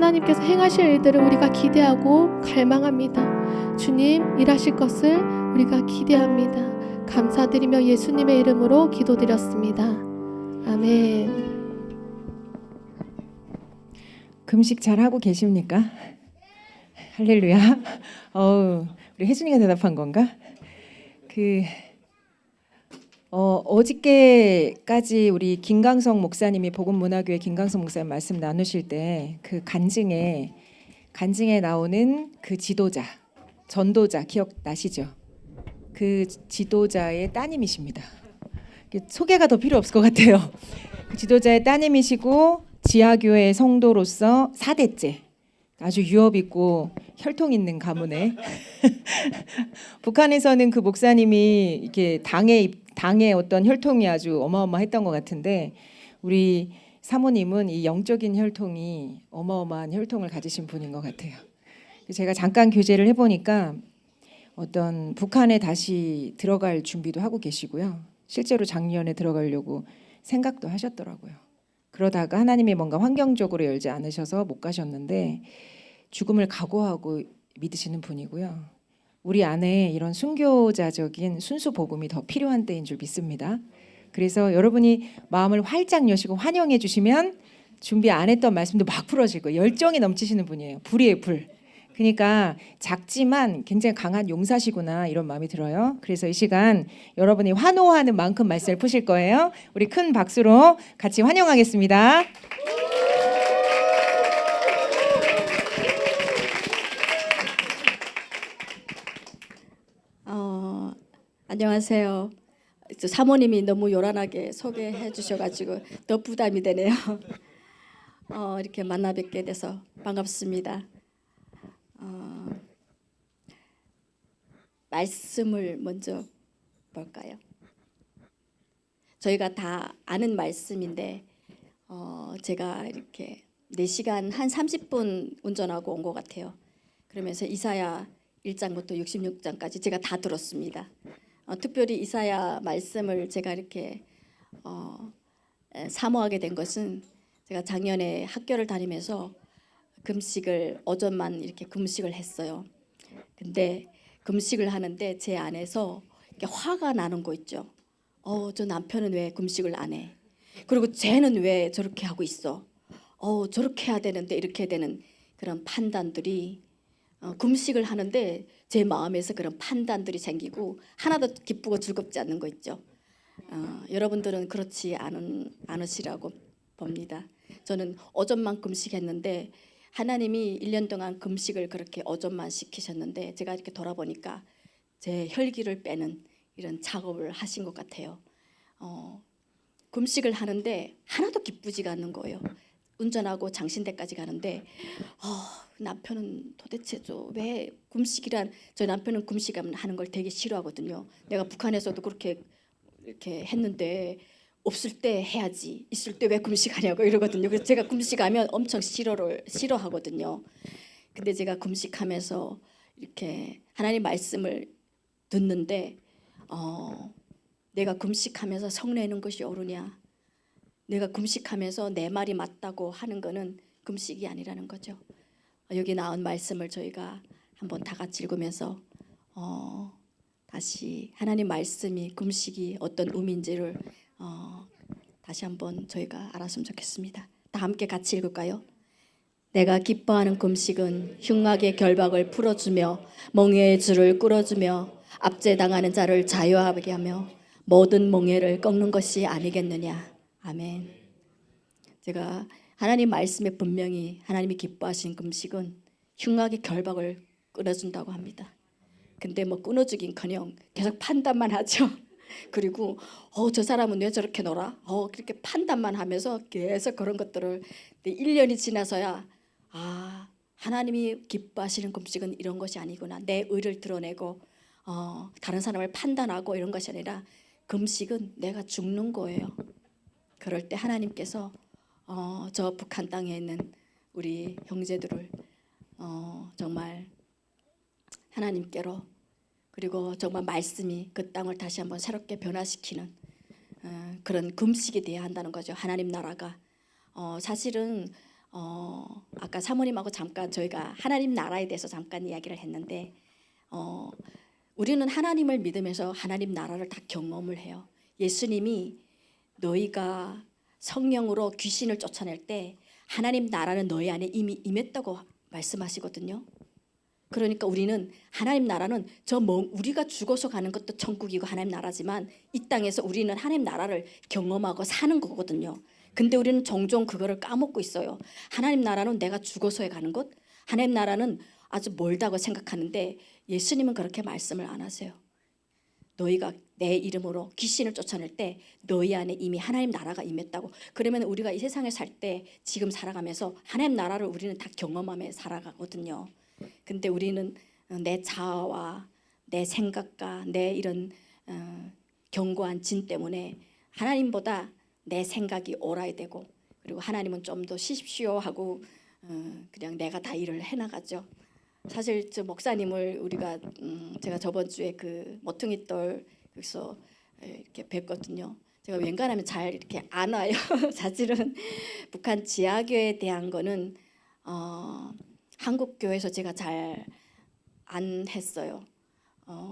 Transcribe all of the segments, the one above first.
하나님께서 행하실 일들을 우리가 기대하고 갈망합니다. 주님 일하실 것을 우리가 기대합니다. 감사드리며 예수님의 이름으로 기도드렸습니다. 아멘. 금식 잘 하고 계십니까? 할렐루야. 우리 혜준이가 대답한 건가? 어저께까지 우리 김강성 목사님이 복음문화교회 김강성 목사님 말씀 나누실 때 그 간증에 나오는 그 지도자, 전도자 기억나시죠? 그 지도자의 따님이십니다. 소개가 더 필요 없을 것 같아요. 그 지도자의 따님이시고 지하교회 성도로서 4대째 아주 유업 있고 혈통 있는 가문에 북한에서는 그 목사님이 이렇게 당의 어떤 혈통이 아주 어마어마했던 것 같은데 우리 사모님은 이 영적인 혈통이 어마어마한 혈통을 가지신 분인 것 같아요. 제가 잠깐 교제를 해보니까 어떤 북한에 다시 들어갈 준비도 하고 계시고요. 실제로 작년에 들어가려고 생각도 하셨더라고요. 그러다가 하나님이 뭔가 환경적으로 열지 않으셔서 못 가셨는데 죽음을 각오하고 믿으시는 분이고요. 우리 안에 이런 순교자적인 순수 복음이 더 필요한 때인 줄 믿습니다. 그래서 여러분이 마음을 활짝 여시고 환영해 주시면 준비 안 했던 말씀도 막 풀어질 거예요. 열정이 넘치시는 분이에요. 불이에요, 불. 그러니까 작지만 굉장히 강한 용사시구나 이런 마음이 들어요. 그래서 이 시간 여러분이 환호하는 만큼 말씀을 푸실 거예요. 우리 큰 박수로 같이 환영하겠습니다. 안녕하세요. 사모님이 너무 요란하게 소개해 주셔가지고 더 부담이 되네요. 이렇게 만나 뵙게 돼서 반갑습니다. 말씀을 먼저 볼까요? 저희가 다 아는 말씀인데 제가 이렇게 4시간 한 30분 운전하고 온 것 같아요. 그러면서 이사야 1장부터 66장까지 제가 다 들었습니다. 특별히 이사야 말씀을 제가 이렇게 사모하게 된 것은 제가 작년에 학교를 다니면서 금식을 어전만 이렇게 금식을 했어요. 근데 금식을 하는데 제 안에서 이렇게 화가 나는 거 있죠. 저 남편은 왜 금식을 안 해? 그리고 쟤는 왜 저렇게 하고 있어? 저렇게 해야 되는데 이렇게 되는 그런 판단들이 금식을 하는데 제 마음에서 그런 판단들이 생기고 하나도 기쁘고 즐겁지 않는 거 있죠. 여러분들은 그렇지 않으시라고 봅니다. 저는 어전만 금식했는데 하나님이 1년 동안 금식을 그렇게 어전만 시키셨는데 제가 이렇게 돌아보니까 제 혈기를 빼는 이런 작업을 하신 것 같아요. 금식을 하는데 하나도 기쁘지가 않는 거예요. 운전하고 장신대까지 가는데 남편은 도대체 왜 금식이란, 저 남편은 금식하는 걸 되게 싫어하거든요. 내가 북한에서도 그렇게 이렇게 했는데 없을 때 해야지 있을 때 왜 금식하냐고 이러거든요. 그래서 제가 금식하면 엄청 싫어하거든요. 근데 제가 금식하면서 이렇게 하나님 말씀을 듣는데 내가 금식하면서 성내는 것이 옳으냐, 내가 금식하면서 내 말이 맞다고 하는 거는 금식이 아니라는 거죠. 여기 나온 말씀을 저희가 한번 다 같이 읽으면서 다시 하나님 말씀이 금식이 어떤 의미인지를 다시 한번 저희가 알았으면 좋겠습니다. 다 함께 같이 읽을까요? 내가 기뻐하는 금식은 흉악의 결박을 풀어주며 멍에의 줄을 끌어주며 압제당하는 자를 자유하게 하며 모든 멍에를 꺾는 것이 아니겠느냐. 아멘. 제가 하나님 말씀에 분명히 하나님이 기뻐하신 금식은 흉악의 결박을 끊어준다고 합니다. 근데 뭐 끊어주긴커녕 계속 판단만 하죠. 그리고 저 사람은 왜 저렇게 놀아? 그렇게 판단만 하면서 계속 그런 것들을 1년이 지나서야 하나님이 기뻐하시는 금식은 이런 것이 아니구나. 내 의를 드러내고 다른 사람을 판단하고 이런 것이 아니라 금식은 내가 죽는 거예요. 그럴 때 하나님께서 저 북한 땅에 있는 우리 형제들을 정말 하나님께로, 그리고 정말 말씀이 그 땅을 다시 한번 새롭게 변화시키는 그런 금식이 돼야 한다는 거죠. 하나님 나라가 사실은 아까 사모님하고 잠깐 저희가 하나님 나라에 대해서 잠깐 이야기를 했는데 우리는 하나님을 믿으면서 하나님 나라를 다 경험을 해요. 예수님이 너희가 성령으로 귀신을 쫓아낼 때 하나님 나라는 너희 안에 이미 임했다고 말씀하시거든요. 그러니까 우리는 하나님 나라는 우리가 죽어서 가는 것도 천국이고 하나님 나라지만 이 땅에서 우리는 하나님 나라를 경험하고 사는 거거든요. 근데 우리는 종종 그거를 까먹고 있어요. 하나님 나라는 내가 죽어서 가는 것, 하나님 나라는 아주 멀다고 생각하는데 예수님은 그렇게 말씀을 안 하세요. 너희가 내 이름으로 귀신을 쫓아낼 때 너희 안에 이미 하나님 나라가 임했다고. 그러면 우리가 이 세상에 살 때 지금 살아가면서 하나님 나라를 우리는 다 경험하며 살아가거든요. 근데 우리는 내 자아와 내 생각과 내 이런 견고한 진 때문에 하나님보다 내 생각이 옳아야 되고, 그리고 하나님은 좀 더 쉬십시오 하고 그냥 내가 다 일을 해나가죠. 사실 저 목사님을 우리가 제가 저번 주에 그 모퉁이돌 거기서 이렇게 뵀거든요. 제가 웬간하면 잘 이렇게 안 와요. 사실은 북한 지하교회에 대한 거는 한국 교회에서 제가 잘 안 했어요.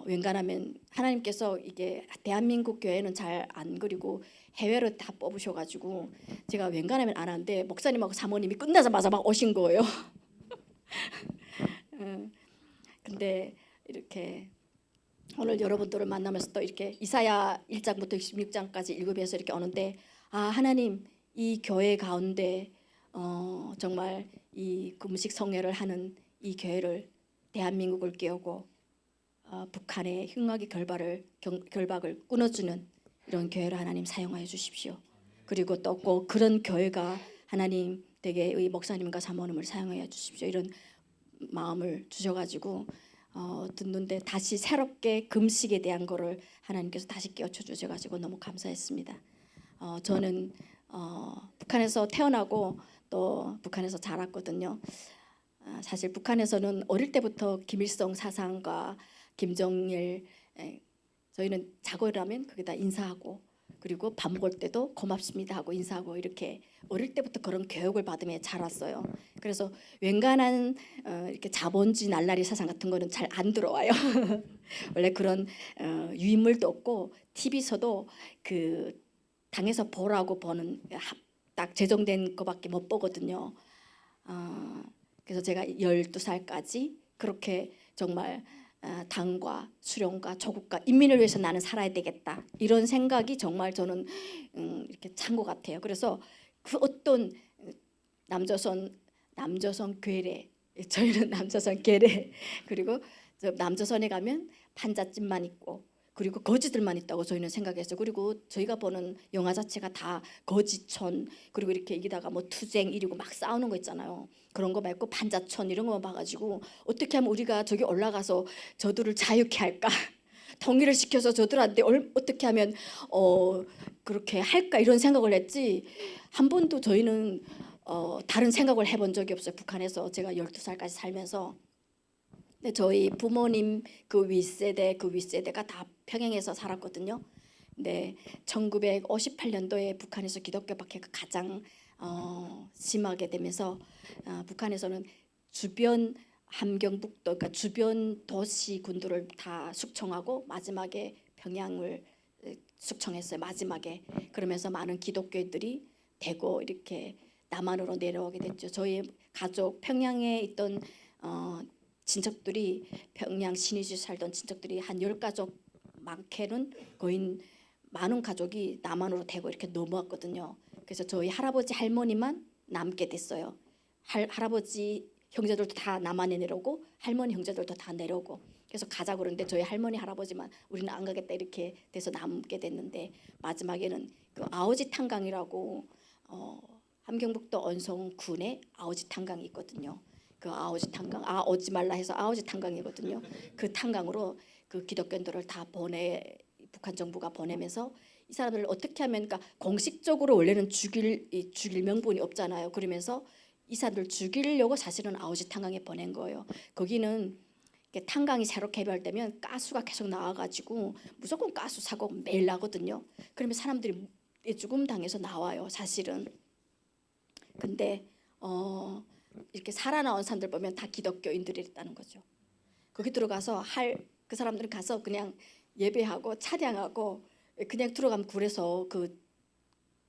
웬간하면 하나님께서 이게 대한민국 교회는 잘 안 그리고 해외로 다 뽑으셔가지고 제가 웬간하면 안 하는데 목사님하고 사모님이 끝나자마자 막 오신 거예요. 근데 이렇게 오늘 여러분들을 만나면서 또 이렇게 이사야 1장부터 16장까지 읽으면서 이렇게 오는데 하나님 이 교회 가운데 정말 이 금식 성회를 하는 이 교회를 대한민국을 깨우고 북한의 흉악의 결박을 끊어주는 이런 교회를 하나님 사용하여 주십시오. 그리고 또 꼭 그런 교회가 하나님 되게 의 목사님과 사모님을 사용하여 주십시오. 이런 마음을 주셔가지고 듣는데 다시 새롭게 금식에 대한 거를 하나님께서 다시 깨우쳐 주셔가지고 너무 감사했습니다. 저는 북한에서 태어나고 또 북한에서 자랐거든요. 사실 북한에서는 어릴 때부터 김일성 사상과 김정일 저희는 자고 일어나면 거기다 인사하고 그리고 밥 먹을 때도 고맙습니다 하고 인사하고 이렇게 어릴 때부터 그런 교육을 받으며 자랐어요. 그래서 웬간한 이렇게 자본주의 날라리 사상 같은 거는 잘 안 들어와요. 원래 그런 유인물도 없고 TV에서도 그 당에서 보라고 보는 딱 제정된 거밖에 못 보거든요. 그래서 제가 12살까지 그렇게 정말 당과 수령과 조국과 인민을 위해서 나는 살아야 되겠다 이런 생각이 정말 저는 이렇게 찬 것 같아요. 그래서 그 어떤 남조선 괴뢰, 저희는 남조선 괴뢰, 그리고 남조선에 가면 판잣집만 있고 그리고 거지들만 있다고 저희는 생각했어요. 그리고 저희가 보는 영화 자체가 다 거지촌 그리고 이렇게 여기다가 뭐 투쟁 이러고 막 싸우는 거 있잖아요. 그런 거 말고 판자촌 이런 거만 봐가지고 어떻게 하면 우리가 저기 올라가서 저들을 자유케 할까? 통일을 시켜서 저들한테 어떻게 하면 그렇게 할까 이런 생각을 했지 한 번도 저희는 다른 생각을 해본 적이 없어요. 북한에서 제가 12살까지 살면서. 근데 저희 부모님 그 윗세대가 다 평양에서 살았거든요. 근데 1958년도에 북한에서 기독교 박해가 가장 심하게 되면서 북한에서는 주변 함경북도 그러니까 주변 도시 군들을 다 숙청하고 마지막에 평양을 숙청했어요. 마지막에. 그러면서 많은 기독교인들이 대거 이렇게 남한으로 내려오게 됐죠. 저희 가족 평양에 있던 친척들이 평양 신의주 살던 친척들이 한 10가족 많게는 거의 많은 가족이 남한으로 대고 이렇게 넘어왔거든요. 그래서 저희 할아버지 할머니만 남게 됐어요. 할아버지 형제들도 다 남한에 내려오고 할머니 형제들도 다 내려오고 그래서 가자 그러는데 저희 할머니 할아버지만 우리는 안 가겠다 이렇게 돼서 남게 됐는데 마지막에는 그 아오지 탄강이라고 함경북도 언성군에 아오지 탄강이 있거든요. 그 아오지 탄강 오지 말라 해서 아오지 탄강이거든요. 그 탄강으로 그 기독교인들을 다 북한 정부가 보내면서 이 사람들을 어떻게 하면 그러니까 공식적으로 원래는 죽일 명분이 없잖아요. 그러면서 이 사람들 죽이려고 사실은 아오지 탄강에 보낸 거예요. 거기는 탄강이 새로 개발되면 가스가 계속 나와가지고 무조건 가스 사고 매일 나거든요. 그러면 사람들이 죽음 당해서 나와요. 사실은. 근데 이렇게 살아나온 사람들 보면 다 기독교인들이었다는 거죠. 거기 들어가서 그 사람들은 가서 그냥 예배하고 찬양하고 그냥 들어가면 굴에서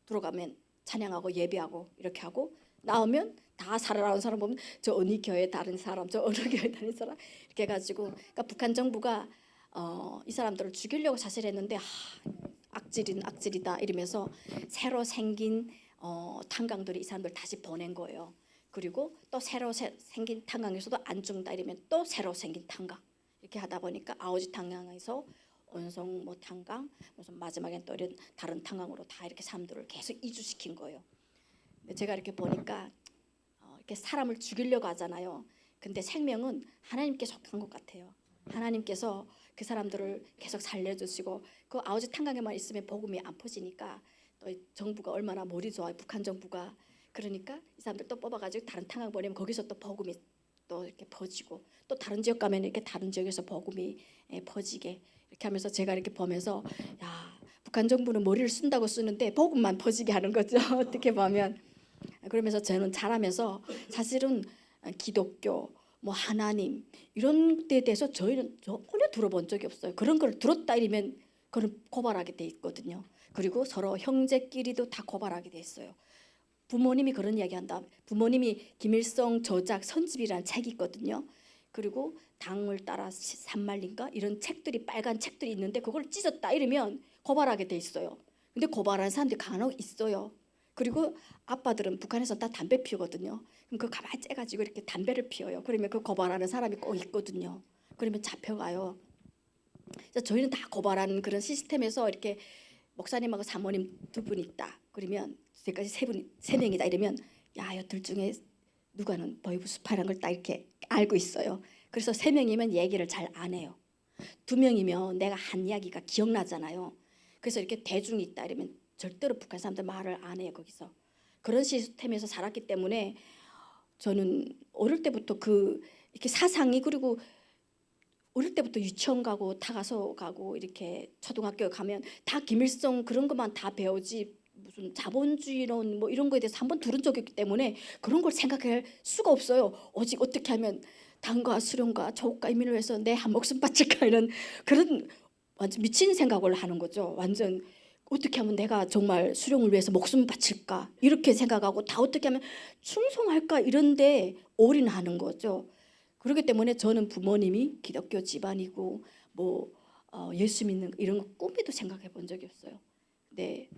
들어가면 찬양하고 예배하고 이렇게 하고 나오면 다 살아나온 사람 보면 저 어느 교회 다른 사람, 저 어느 교회 다른 사람 이렇게 해가지고 그러니까 북한 정부가 이 사람들을 죽이려고 사실 했는데 악질인 악질이다 이러면서 새로 생긴 탄광들이 이 사람들 다시 보낸 거예요. 그리고 또 새로 생긴 탄광에서도 안 죽는다 이러면 또 새로 생긴 탄광 이렇게 하다 보니까 아오지 탄광에서 온성 뭐 탄광 무슨 마지막엔 또 이런 다른 탄광으로 다 이렇게 사람들을 계속 이주시킨 거예요. 근데 제가 이렇게 보니까 이렇게 사람을 죽이려고 하잖아요. 근데 생명은 하나님께 속한 것 같아요. 하나님께서 그 사람들을 계속 살려주시고 그 아오지 탄광에만 있으면 복음이 안 퍼지니까 또 정부가 얼마나 머리 좋아요. 북한 정부가. 그러니까 이 사람들 또 뽑아가지고 다른 탄광 보내면 거기서 또 복음이 또 이렇게 퍼지고 또 다른 지역 가면 이렇게 다른 지역에서 복음이 퍼지게 이렇게 하면서 제가 이렇게 보면서 야 북한 정부는 머리를 쓴다고 쓰는데 복음만 퍼지게 하는 거죠. 어떻게 보면 그러면서 저는 자라면서 사실은 기독교 뭐 하나님 이런 데에 대해서 저희는 전혀 들어본 적이 없어요. 그런 걸 들었다 이러면 그걸 고발하게 돼 있거든요. 그리고 서로 형제끼리도 다 고발하게 돼 있어요. 부모님이 그런 이야기 한다. 부모님이 김일성 저작 선집이라는 책이 있거든요. 그리고 당을 따라 산말린가 이런 책들이 빨간 책들이 있는데 그걸 찢었다 이러면 고발하게 돼 있어요. 근데 고발하는 사람들이 간혹 있어요. 그리고 아빠들은 북한에서 다 담배 피우거든요. 그럼 그 가만히 째가지고 이렇게 담배를 피워요. 그러면 그 고발하는 사람이 꼭 있거든요. 그러면 잡혀가요. 그래서 저희는 다 고발하는 그런 시스템에서 이렇게 목사님하고 사모님 두 분 있다. 그러면 지금까지 세 명이다 이러면 야, 여둘 중에 누가는 보이브스파라는 걸 딱 이렇게 알고 있어요. 그래서 세 명이면 얘기를 잘 안 해요. 두 명이면 내가 한 이야기가 기억나잖아요. 그래서 이렇게 대중이 있다 이러면 절대로 북한 사람들 말을 안 해요. 거기서 그런 시스템에서 살았기 때문에 저는 어릴 때부터 이렇게 사상이 그리고 어릴 때부터 유치원 가고 타가서 가고 이렇게 초등학교 가면 다 김일성 그런 것만 다 배우지 무슨 자본주의론 뭐 이런 거에 대해서 한번 들은 적이 없기 때문에 그런 걸 생각할 수가 없어요. 오직 어떻게 하면 당과 수령과 조국과 인민을 위해서 내 한 목숨 바칠까 이런 그런 완전 미친 생각을 하는 거죠. 완전 어떻게 하면 내가 정말 수령을 위해서 목숨 바칠까 이렇게 생각하고 다 어떻게 하면 충성할까 이런데 올인하는 거죠. 그렇기 때문에 저는 부모님이 기독교 집안이고 뭐 예수 믿는 이런 거 꿈에도 생각해 본 적이 없어요. 근데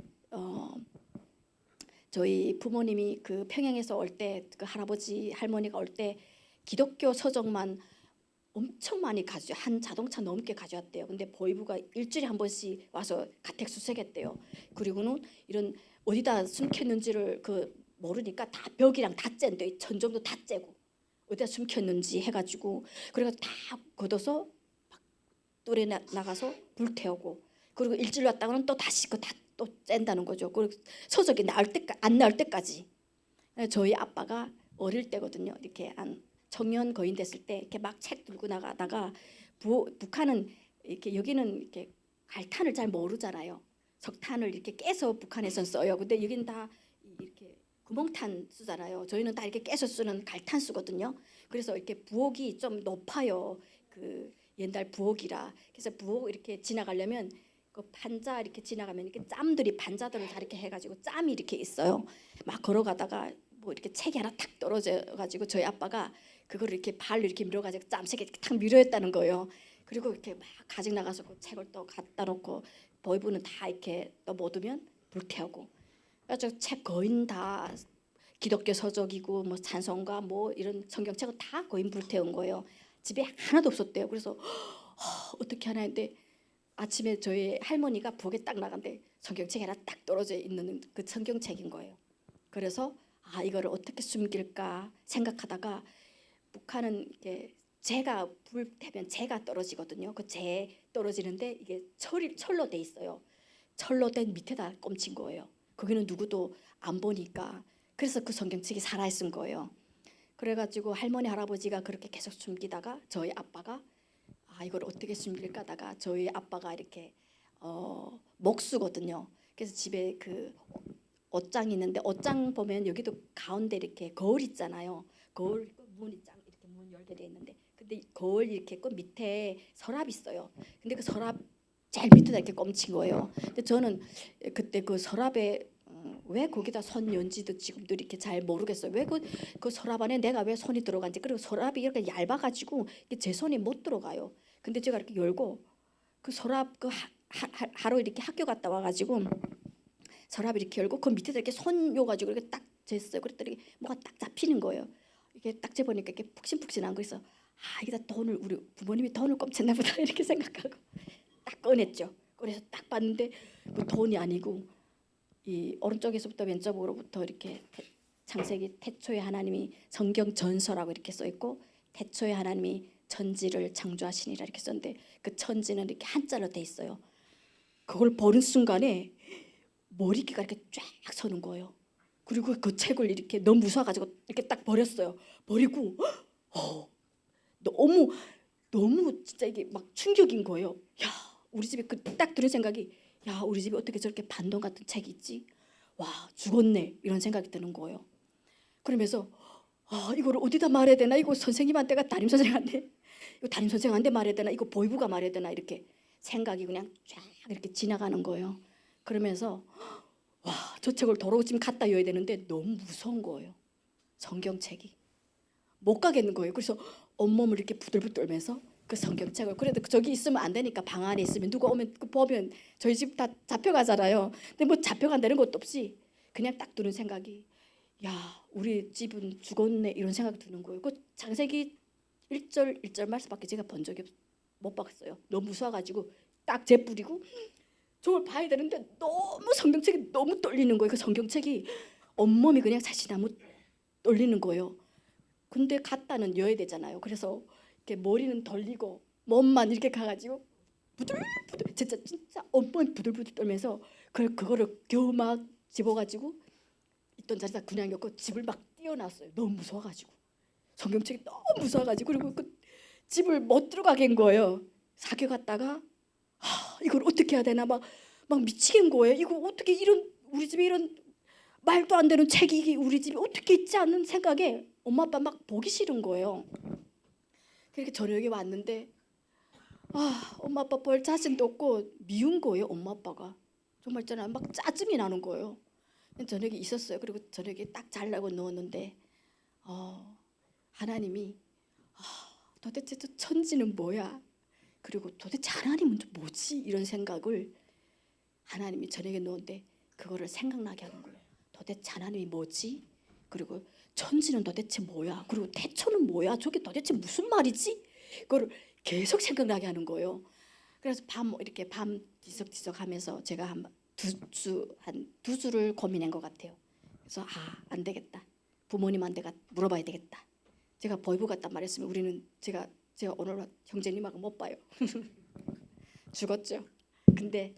저희 부모님이 그 평양에서 올 때 그 할아버지 할머니가 올 때 기독교 서적만 엄청 많이 한 자동차 넘게 가져왔대요. 근데 보이부가 일주일에 한 번씩 와서 가택 수색했대요. 그리고는 이런 어디다 숨겼는지를 모르니까 다 벽이랑 다 짠대. 천정도 다 째고 어디다 숨겼는지 해가지고 그래서 다 걷어서 뚫에 나가서 불태우고 그리고 일주일 왔다가는 또 다시 또 짠다는 거죠. 그리고 서적이 안 나올 때까지. 저희 아빠가 어릴 때거든요. 이렇게 청년 거인 됐을 때 이렇게 막 책 들고 나가다가 북한은 이렇게 여기는 이렇게 갈탄을 잘 모르잖아요. 석탄을 이렇게 깨서 북한에선 써요. 근데 여기는 다 이렇게 구멍탄 쓰잖아요. 저희는 다 이렇게 깨서 쓰는 갈탄 쓰거든요. 그래서 이렇게 부엌이 좀 높아요. 그 옛날 부엌이라. 그래서 부엌 이렇게 지나가려면 그 판자 이렇게 지나가면 이렇게 짬들이 판자들을 다 이렇게 해가지고 짬이 이렇게 있어요. 막 걸어가다가 뭐 이렇게 책이 하나 탁 떨어져가지고 저희 아빠가 그거를 이렇게 발로 이렇게 밀어가지고 짬책에 이렇게 탁 밀어했다는 거예요. 그리고 이렇게 막 가지고 나가서 그 책을 또 갖다 놓고 보이부는 다 이렇게 또 못 오면 불태우고. 그래서 책 거의 다 기독교 서적이고 뭐 찬송가 뭐 이런 성경책은 다 거의 불태운 거예요. 집에 하나도 없었대요. 그래서 어떻게 하나 했는데 아침에 저희 할머니가 부엌에 딱 나간데 성경책이 하나 딱 떨어져 있는 그 성경책인 거예요. 그래서 이거를 어떻게 숨길까 생각하다가 북한은 이게 재가 불태면 재가 떨어지거든요. 그 재 떨어지는데 이게 철로 돼 있어요. 철로 된 밑에다 꽂힌 거예요. 거기는 누구도 안 보니까. 그래서 그 성경책이 살아있은 거예요. 그래가지고 할머니 할아버지가 그렇게 계속 숨기다가 저희 아빠가 이걸 어떻게 숨길까 하다가 저희 아빠가 이렇게 목수거든요. 그래서 집에 그 옷장이 있는데 옷장 보면 여기도 가운데 이렇게 거울 있잖아요. 거울 문이 짱 이렇게 문 열게 돼 있는데 근데 거울 이렇게 있고 밑에 서랍 있어요. 근데 그 서랍 제일 밑에다 이렇게 꽂힌 거예요. 근데 저는 그때 그 서랍에 왜 거기다 손 연지도 지금도 이렇게 잘 모르겠어요. 왜 그 서랍 안에 내가 왜 손이 들어간지. 그리고 서랍이 이렇게 얇아가지고 제 손이 못 들어가요. 근데 제가 이렇게 열고 그 서랍 그 하루 이렇게 학교 갔다 와가지고 서랍 이렇게 열고 그 밑에다 이렇게 손 요가지고 이렇게 딱 쟀어요. 그랬더니 뭐가 딱 잡히는 거예요. 이게 딱 재보니까 이렇게 푹신푹신한 거 있어. 아 이게 다 돈을 우리 부모님이 돈을 꼼쳤나 보다 이렇게 생각하고 딱 꺼냈죠. 그래서 딱 봤는데 뭐 돈이 아니고 이 오른쪽에서부터 왼쪽으로부터 이렇게 창세기 태초에 하나님이 성경 전서라고 이렇게 써 있고 태초에 하나님이 천지를 창조하시니라 이렇게 썼는데 그 천지는 이렇게 한자로 돼 있어요. 그걸 보는 순간에 머리끼가 이렇게 쫙 서는 거예요. 그리고 그 책을 이렇게 너무 무서워가지고 이렇게 딱 버렸어요. 버리고 너무 너무 진짜 이게 막 충격인 거예요. 야 우리 집에 그 딱 들은 생각이 야 우리 집에 어떻게 저렇게 반동 같은 책이 있지? 와 죽었네 이런 생각이 드는 거예요. 그러면서 이걸 어디다 말해야 되나? 이거 선생님한테가 담임 선생님한테 이거 담임 선생한테 말해야 되나? 이거 보이부가 말해야 되나? 이렇게 생각이 그냥 쫙 이렇게 지나가는 거예요. 그러면서 와 저 책을 도로 지금 갖다 줘야 되는데 너무 무서운 거예요. 성경책이 못 가겠는 거예요. 그래서 온몸을 이렇게 부들부들 떨면서 그 성경책을 그래도 저기 있으면 안 되니까 방 안에 있으면 누가 오면 그 보면 저희 집 다 잡혀가잖아요. 근데 뭐 잡혀간다는 것도 없이 그냥 딱 드는 생각이 야 우리 집은 죽었네 이런 생각이 드는 거예요. 그 창세기 1절 말씀밖에 제가 본 적이 못 봤어요. 너무 무서워가지고 딱 재뿌리고 저걸 봐야 되는데 너무 성경책이 너무 떨리는 거예요. 그 성경책이 온몸이 그냥 사시나무 떨리는 거예요. 근데 갖다는 여야 되잖아요. 그래서 이렇게 머리는 돌리고 몸만 이렇게 가가지고 부들부들 진짜 온몸이 부들부들 떨면서 그거를 겨우 막 집어가지고 있던 자리에다 그냥 엮고 집을 막 뛰어났어요. 너무 무서워가지고 성경책이 너무 무서워가지고 그리고 그 집을 못 들어가게 한 거예요. 사교 갔다가 이걸 어떻게 해야 되나 막 미치겠는 거예요. 이거 어떻게 이런 우리 집에 이런 말도 안 되는 책이 우리 집에 어떻게 있지 않는 생각에 엄마 아빠 막 보기 싫은 거예요. 그렇게 저녁에 왔는데 엄마 아빠 볼 자신도 없고 미운 거예요. 엄마 아빠가 정말 저는 막 짜증이 나는 거예요. 저녁에 있었어요. 그리고 저녁에 딱 자려고 누웠는데 하나님이 도대체 저 천지는 뭐야? 그리고 도대체 하나님은 뭐지? 이런 생각을 하나님이 저녁에 누웠는데 그거를 생각나게 하는 거예요. 도대체 하나님이 뭐지? 그리고 천지는 도대체 뭐야? 그리고 태초는 뭐야? 저게 도대체 무슨 말이지? 그걸 계속 생각나게 하는 거예요. 그래서 이렇게 밤 뒤적뒤적하면서 제가 한 두 주를 고민한 것 같아요. 그래서 안 되겠다. 부모님한테 물어봐야 되겠다. 제가 보이부 갔단 말했으면 우리는 제가 오늘 형제님하고 못 봐요. 죽었죠. 근데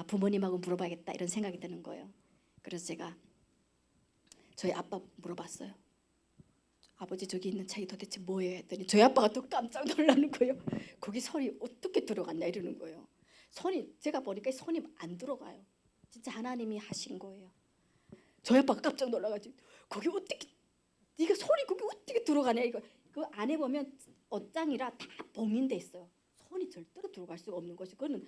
부모님하고 물어봐야겠다 이런 생각이 드는 거예요. 그래서 제가 저희 아빠 물어봤어요. 아버지 저기 있는 책이 도대체 뭐예요? 했더니 저희 아빠가 또 깜짝 놀라는 거예요. 거기 손이 어떻게 들어갔냐 이러는 거예요. 제가 보니까 손이 안 들어가요. 진짜 하나님이 하신 거예요. 저희 아빠가 깜짝 놀라가지고 거기 어떻게 네가 손이 거기 어떻게 들어가냐 이거. 그 안에 보면 옷장이라 다 봉인돼 있어요. 손이 절대로 들어갈 수가 없는 것이 그거는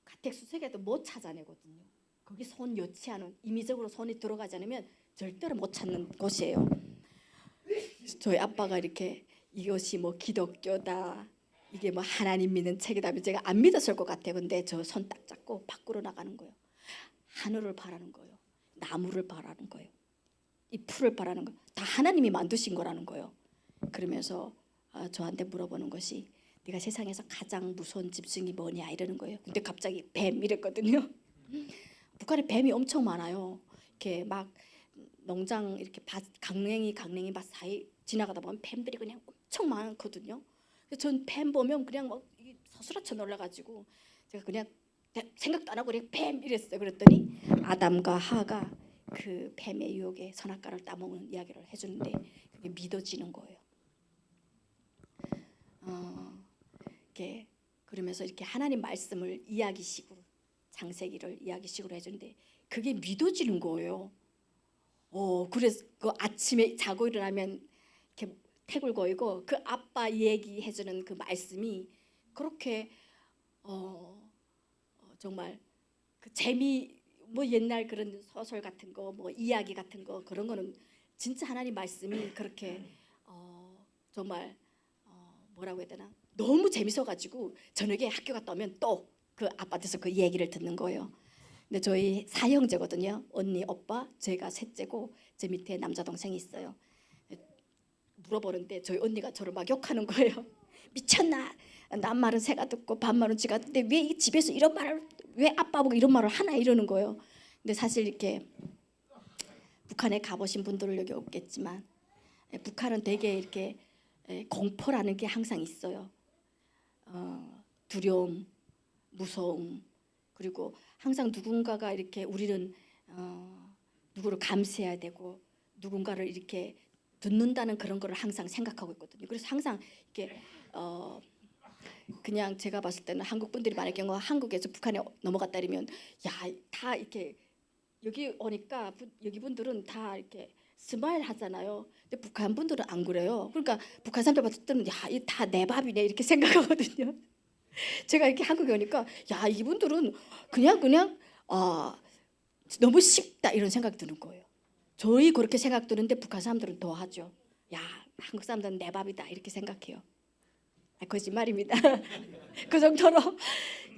가택수색에도 못 찾아내거든요. 거기 손 여치 않은 임의적으로 손이 들어가지 않으면 절대로 못 찾는 곳이에요. 저희 아빠가 이렇게 이것이 뭐 기독교다 이게 뭐 하나님 믿는 책이다 하면 제가 안 믿었을 것 같아요. 근데 저 손 딱 잡고 밖으로 나가는 거예요. 하늘을 바라는 거예요. 나무를 바라는 거예요. 이 풀을 바라는 거 다 하나님이 만드신 거라는 거예요. 그러면서 저한테 물어보는 것이 네가 세상에서 가장 무서운 짐승이 뭐냐 이러는 거예요. 근데 갑자기 뱀 이랬거든요. 북한에 뱀이 엄청 많아요. 이렇게 막 농장 이렇게 강냉이 밭 사이 지나가다 보면 뱀들이 그냥 엄청 많거든요. 전 뱀 보면 그냥 막 서스라쳐 놀라가지고 제가 그냥 생각도 안 하고 그냥 뱀 이랬어요. 그랬더니 아담과 하가 그 뱀의 유혹에 선악과를 따먹는 이야기를 해주는데 그게 믿어지는 거예요. 이렇게 그러면서 이렇게 하나님 말씀을 이야기식으로 창세기를 이야기식으로 해주는데 그게 믿어지는 거예요. 그래서 그 아침에 자고 일어나면 이렇게 태굴 거이고 그 아빠 얘기해주는 그 말씀이 그렇게 정말 그 재미 뭐 옛날 그런 소설 같은 거 뭐 이야기 같은 거 그런 거는 진짜 하나님 말씀이 그렇게 정말 뭐라고 해야 되나 너무 재밌어가지고 저녁에 학교 갔다 오면 또 그 아파트에서 그 얘기를 듣는 거예요. 근데 저희 사형제거든요. 언니, 오빠, 제가 셋째고 제 밑에 남자 동생이 있어요. 물어보는데 저희 언니가 저를 막 욕하는 거예요. 미쳤나? 남 말은 새가 듣고 밥 말은 쥐가 듣는데 왜 이 집에서 이런 말을 왜 아빠 보고 이런 말을 하나 이러는 거예요. 근데 사실 이렇게 북한에 가보신 분들은 여기 없겠지만 북한은 되게 이렇게 공포라는 게 항상 있어요. 두려움, 무서움, 그리고 항상 누군가가 이렇게 우리는 누구를 감시해야 되고 누군가를 이렇게 듣는다는 그런 거를 항상 생각하고 있거든요. 그래서 항상 이렇게 그냥 제가 봤을 때는 한국 분들이 만약 경우 한국에서 북한에 넘어갔다 이러면 야, 다 이렇게 여기 오니까 여기 분들은 다 이렇게 스마일 하잖아요. 근데 북한 분들은 안 그래요. 그러니까 북한 사람들 봤을 때는 야, 이 다 내 밥이네 이렇게 생각하거든요. 제가 이렇게 한국에 오니까 야, 이분들은 그냥 너무 쉽다 이런 생각이 드는 거예요. 저희 그렇게 생각 드는데 북한 사람들은 더 하죠. 야, 한국 사람들은 내 밥이다 이렇게 생각해요. 거짓말입니다. 그 정도로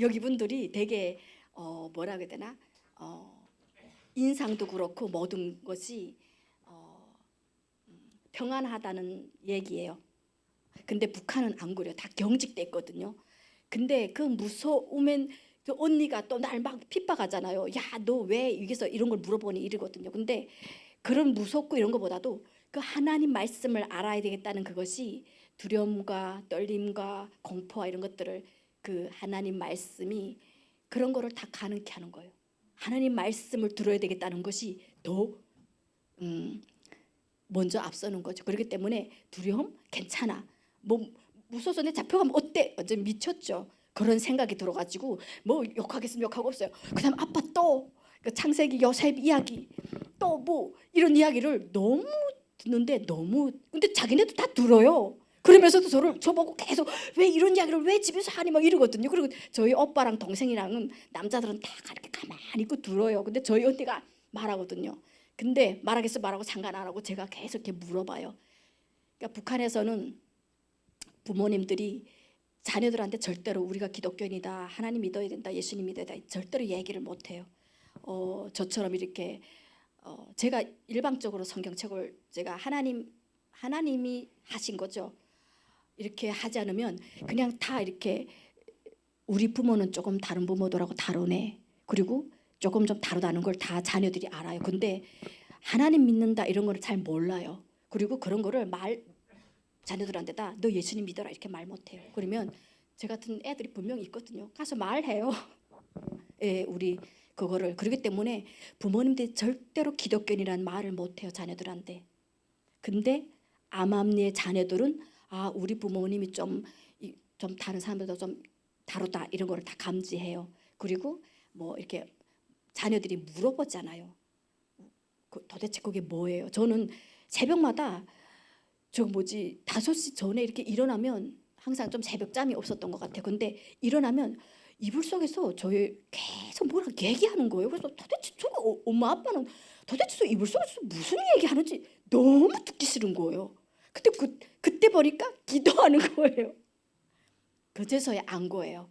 여기 분들이 되게 뭐라 그래야 되나 인상도 그렇고 모든 것이 평안하다는 얘기예요. 근데 북한은 안 그래요. 다 경직돼 있거든요. 근데 그 무서우면 그 언니가 또 날 막 핍박하잖아요. 야, 너 왜 여기서 이런 걸 물어보니 이러거든요. 근데 그런 무섭고 이런 것보다도 그 하나님 말씀을 알아야 되겠다는 그것이 두려움과 떨림과 공포와 이런 것들을 그 하나님 말씀이 그런 거를 다 가능케 하는 거예요. 하나님 말씀을 들어야 되겠다는 것이 더 먼저 앞서는 거죠. 그렇기 때문에 두려움 괜찮아. 뭐 무서워서 내 잡혀가면 어때? 완전 미쳤죠. 그런 생각이 들어가지고 뭐 욕하겠으면 욕하고 없어요. 그다음 아빠 또 그 창세기 요셉 이야기 또 뭐 이런 이야기를 너무 듣는데 너무 근데 자기네도 다 들어요. 그러면서도 저보고 계속 왜 이런 이야기를 왜 집에서 하니 막 이러거든요. 그리고 저희 오빠랑 동생이랑은 남자들은 다 이렇게 가만히 있고 들어요. 근데 저희 언니가 말하거든요. 근데 말하겠어 말하고 상관 안 하고 제가 계속 이렇게 물어봐요. 그러니까 북한에서는 부모님들이 자녀들한테 절대로 우리가 기독교인이다, 하나님 믿어야 된다, 예수님 믿어야 된다 절대로 얘기를 못 해요. 저처럼 이렇게 제가 일방적으로 성경책을 제가 하나님이 하신 거죠. 이렇게 하지 않으면 그냥 다 이렇게 우리 부모는 조금 다른 부모들하고 다르네. 그리고 조금 좀 다르다는 걸 다 자녀들이 알아요. 근데 하나님 믿는다 이런 거를 잘 몰라요. 그리고 그런 거를 자녀들한테다 너 예수님 믿어라 이렇게 말 못해요. 그러면 저 같은 애들이 분명히 있거든요. 가서 말해요. 예, 우리 그거를 그렇기 때문에 부모님들이 절대로 기독교인이라는 말을 못해요 자녀들한테. 근데 암암리의 자녀들은 우리 부모님이 좀 다른 사람들도 좀 다르다 이런 거를 다 감지해요. 그리고 뭐 이렇게 자녀들이 물어보잖아요. 도대체 그게 뭐예요? 저는 새벽마다 5시 전에 이렇게 일어나면 항상 좀 새벽잠이 없었던 것 같아요. 근데 일어나면 이불 속에서 저희 계속 뭐라 얘기하는 거예요. 그래서 도대체 저거 엄마 아빠는 도대체 저 이불 속에서 무슨 얘기하는지 너무 듣기 싫은 거예요. 근데 그때 보니까 기도하는 거예요. 그제서야 안 거예요.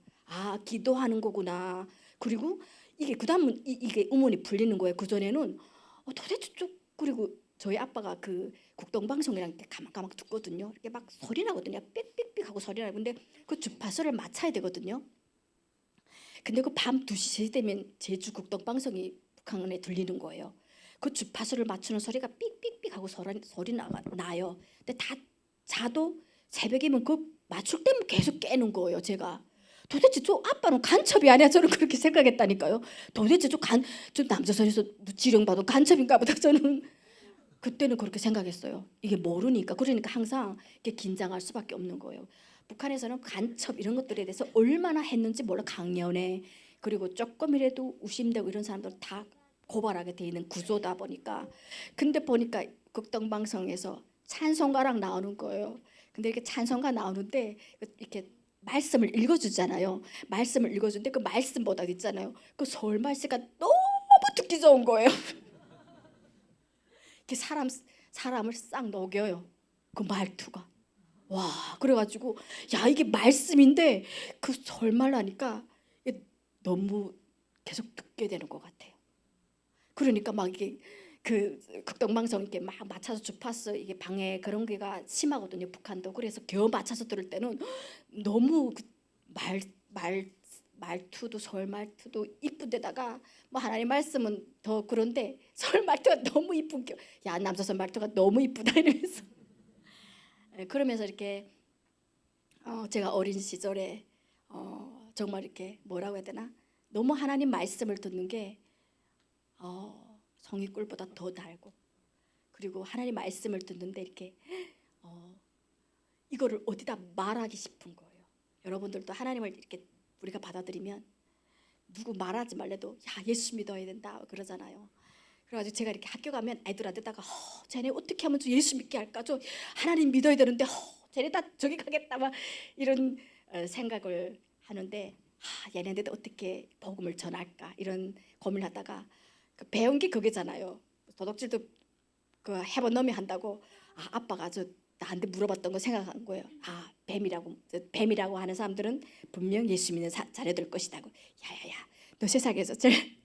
기도하는 거구나. 그리고 이게 그다음은 이게 의문이 풀리는 거예요. 그 전에는 도대체 그리고 저희 아빠가 그 국동방송이랑 가만 듣거든요. 이렇게 막 소리 나거든요. 삑삑삑 하고 소리 나요. 근데 그 주파수를 맞춰야 되거든요. 근데 그 밤 2시 3시 되면 제주 국동방송이 북한에 들리는 거예요. 그 주파수를 맞추는 소리가 삑삑삑 하고 소리 나요. 근데 다 자도 새벽이면 그 맞출 때면 계속 깨는 거예요. 제가 도대체 저 아빠는 간첩이 아니야. 저는 그렇게 생각했다니까요. 도대체 저 남조선에서 지령받은 간첩인가 보다. 저는 그때는 그렇게 생각했어요. 이게 모르니까. 그러니까 항상 이렇게 긴장할 수밖에 없는 거예요. 북한에서는 간첩 이런 것들에 대해서 얼마나 했는지 몰라. 강연회 그리고 조금이라도 의심되고 이런 사람들 다 고발하게 돼 있는 구조다 보니까 근데 보니까 극동방송에서 찬송가랑 나오는 거예요. 근데 이렇게 찬송가 나오는데 이렇게 말씀을 읽어주잖아요. 말씀을 읽어주는데 그 말씀보다 있잖아요. 그 서울 말씨가 너무 듣기 좋은 거예요. 이렇게 사람을 싹 녹여요. 그 말투가. 와, 그래가지고 야 이게 말씀인데 그 설말 하니까 너무 계속 듣게 되는 것 같아요. 그러니까 막 이게 그 극동방송 이렇게 막 맞춰서 주파수 이게 방해 그런 게가 심하거든요. 북한도. 그래서 겨우 맞춰서 들을 때는 너무 말투도 설 말투도 이쁜데다가 뭐 하나님 말씀은 더 그런데 설 말투가 너무 이쁜 야 남조선 말투가 너무 이쁘다 이러면서 그러면서 이렇게 제가 어린 시절에 정말 이렇게 뭐라고 해야 되나 너무 하나님 말씀을 듣는 게 송이꿀보다 더 달고 그리고 하나님 말씀을 듣는데 이렇게 이거를 어디다 말하기 싶은 거예요. 여러분들도 하나님을 이렇게 우리가 받아들이면 누구 말하지 말래도 야 예수 믿어야 된다 그러잖아요. 그래가지고 제가 이렇게 학교 가면 애들한테다가 쟤네 어떻게 하면 저 예수 믿게 할까? 저 하나님 믿어야 되는데 쟤네 다 저기 가겠다 막 이런 생각을 하는데 얘네들도 어떻게 복음을 전할까 이런 고민하다가 그 배운 게 그게잖아요. 도덕질도 그 해본 놈이 한다고 아빠가 저 나한테 물어봤던 거 생각한 거예요. 뱀이라고 하는 사람들은 분명 예수 믿는 자녀들 것이다고. 야야야, 너 세상에서 제일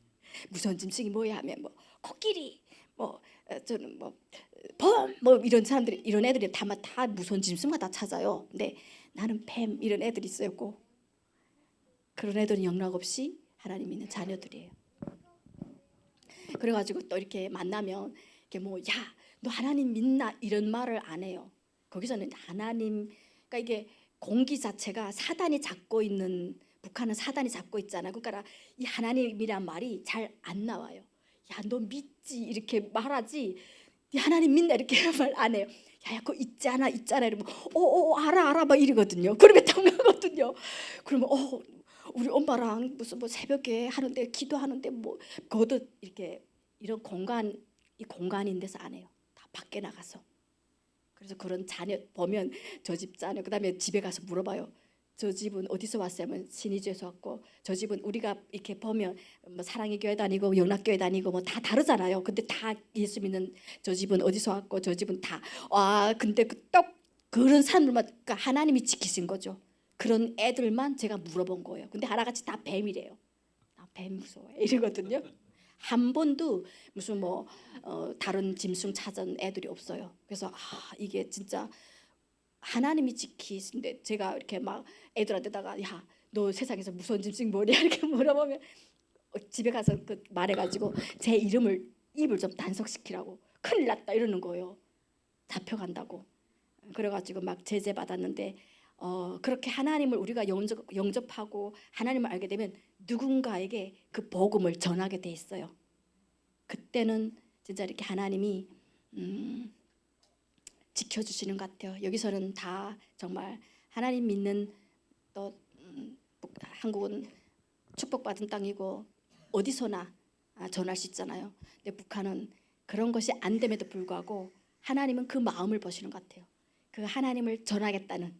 무서운 짐승이 뭐야 하면 뭐 코끼리, 뭐 저는 범, 뭐 이런 사람들이 이런 애들이 다 무서운 짐승마다 찾아요. 근데 나는 뱀 이런 애들이 있었고 그런 애들은 영락 없이 하나님 믿는 자녀들이에요. 그래가지고 또 이렇게 만나면 이렇게 뭐 야 너 하나님 믿나 이런 말을 안 해요. 거기서는 하나님 그러니까 이게 공기 자체가 사단이 잡고 있는 북한은 사단이 잡고 있잖아. 그러니까 이 하나님이란 말이 잘 안 나와요. 야 너 믿지 이렇게 말하지 하나님 믿나 이렇게 말 안 해요. 야 그거 있잖아 이러면 알아 막 이러거든요. 그러면 당하거든요. 그러면 우리 엄마랑 무슨 뭐 새벽에 하는데 기도하는데 뭐 그것도 이렇게 이런 이 공간인 데서 안 해요. 다 밖에 나가서. 그래서 그런 자녀 보면 저 집 자녀 그다음에 집에 가서 물어봐요. 저 집은 어디서 왔어요? 하면 신의주에서 왔고 저 집은 우리가 이렇게 보면 뭐 사랑의 교회 다니고 영락교회 다니고 뭐 다 다르잖아요. 근데 다 예수 믿는 저 집은 어디서 왔고 저 집은 다 근데 딱 그런 사람들만 그러니까 하나님이 지키신 거죠. 그런 애들만 제가 물어본 거예요. 근데 하나같이 다 뱀이래요. 나 뱀 무서워 이러거든요. 한 번도 무슨 다른 짐승 찾은 애들이 없어요. 그래서 이게 진짜 하나님이 지키신데 제가 이렇게 막 애들한테다가 야 너 세상에서 무서운 짐승 뭐냐 이렇게 물어보면 집에 가서 그 말해가지고 제 입을 좀 단속시키라고 큰일 났다 이러는 거예요. 잡혀간다고. 그래가지고 막 제재 받았는데 그렇게 하나님을 우리가 영접하고 하나님을 알게 되면 누군가에게 그 복음을 전하게 돼 있어요. 그때는 진짜 이렇게 하나님이 지켜주시는 것 같아요. 여기서는 다 정말 하나님 믿는 또 한국은 축복받은 땅이고 어디서나 전할 수 있잖아요. 근데 북한은 그런 것이 안 됨에도 불구하고 하나님은 그 마음을 보시는 것 같아요. 그 하나님을 전하겠다는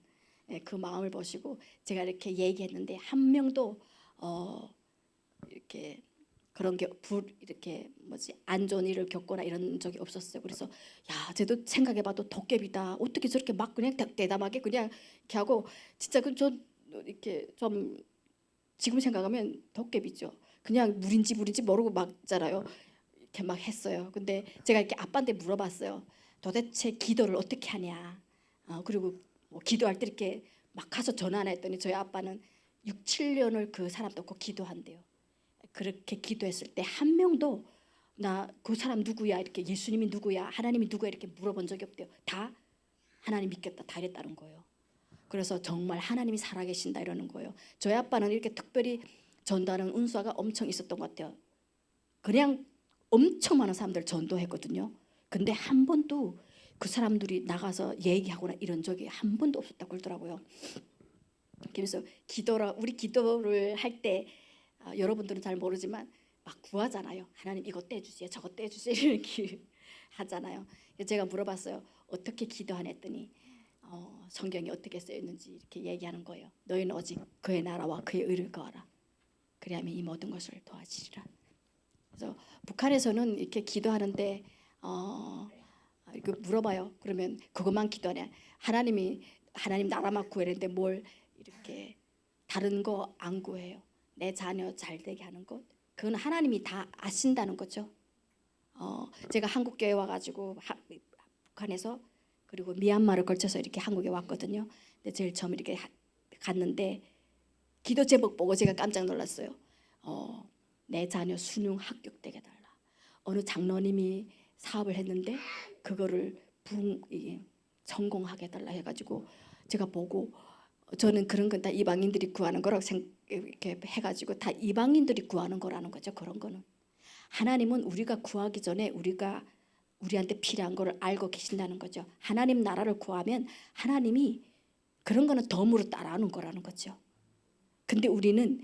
그 마음을 보시고 제가 이렇게 얘기했는데 한 명도 이렇게 그런 게 이렇게 안 좋은 일을 겪거나 이런 적이 없었어요. 그래서 야, 쟤도 생각해봐도 도깨비다. 어떻게 저렇게 막 그냥 대담하게 그냥 이렇게 하고 진짜 전 이렇게 좀 지금 생각하면 도깨비죠. 그냥 물인지 모르고 막잖아요. 이렇게 막 했어요. 근데 제가 이렇게 아빠한테 물어봤어요. 도대체 기도를 어떻게 하냐. 그리고 뭐 기도할 때 이렇게 막 가서 전화나 했더니 저희 아빠는 6, 7년을 그 사람 놓고 기도한대요. 그렇게 기도했을 때 한 명도 나 그 사람 누구야 이렇게 예수님이 누구야 하나님이 누구야 이렇게 물어본 적이 없대요. 다 하나님 믿겠다 다 이랬다는 거예요. 그래서 정말 하나님이 살아계신다 이러는 거예요. 저희 아빠는 이렇게 특별히 전도하는 은사가 엄청 있었던 것 같아요. 그냥 엄청 많은 사람들 전도했거든요. 근데 한 번도 그 사람들이 나가서 얘기하거나 이런 적이 한 번도 없었다고 그러더라고요. 그래서 우리 기도를 할 때 여러분들은 잘 모르지만 막 구하잖아요. 하나님 이것 떼주세요, 저것 떼주세요 이렇게 하잖아요. 그래서 제가 물어봤어요. 어떻게 기도하냐 했더니 성경에 어떻게 쓰여 있는지 이렇게 얘기하는 거예요. 너희는 오직 그의 나라와 그의 의를 구하라. 그리하면 이 모든 것을 도와주리라. 그래서 북한에서는 이렇게 기도하는데 이거 물어봐요. 그러면 그것만 기도하냐? 하나님 나라만 구하는데 뭘 이렇게 다른 거 안 구해요. 내 자녀 잘 되게 하는 것, 그건 하나님이 다 아신다는 거죠. 제가 한국 교회 와가지고 북한에서 그리고 미얀마를 걸쳐서 이렇게 한국에 왔거든요. 근데 제일 처음 이렇게 갔는데 기도 제목 보고 제가 깜짝 놀랐어요. 내 자녀 수능 합격되게 달라. 어느 장로님이 사업을 했는데 그거를 성공하게 달라 해가지고 제가 보고 저는 그런 건 다 이방인들이 구하는 거라고 이렇게 해가지고 다 이방인들이 구하는 거라는 거죠. 그런 거는 하나님은 우리가 구하기 전에 우리한테 필요한 거를 알고 계신다는 거죠. 하나님 나라를 구하면 하나님이 그런 거는 덤으로 따라하는 거라는 거죠. 근데 우리는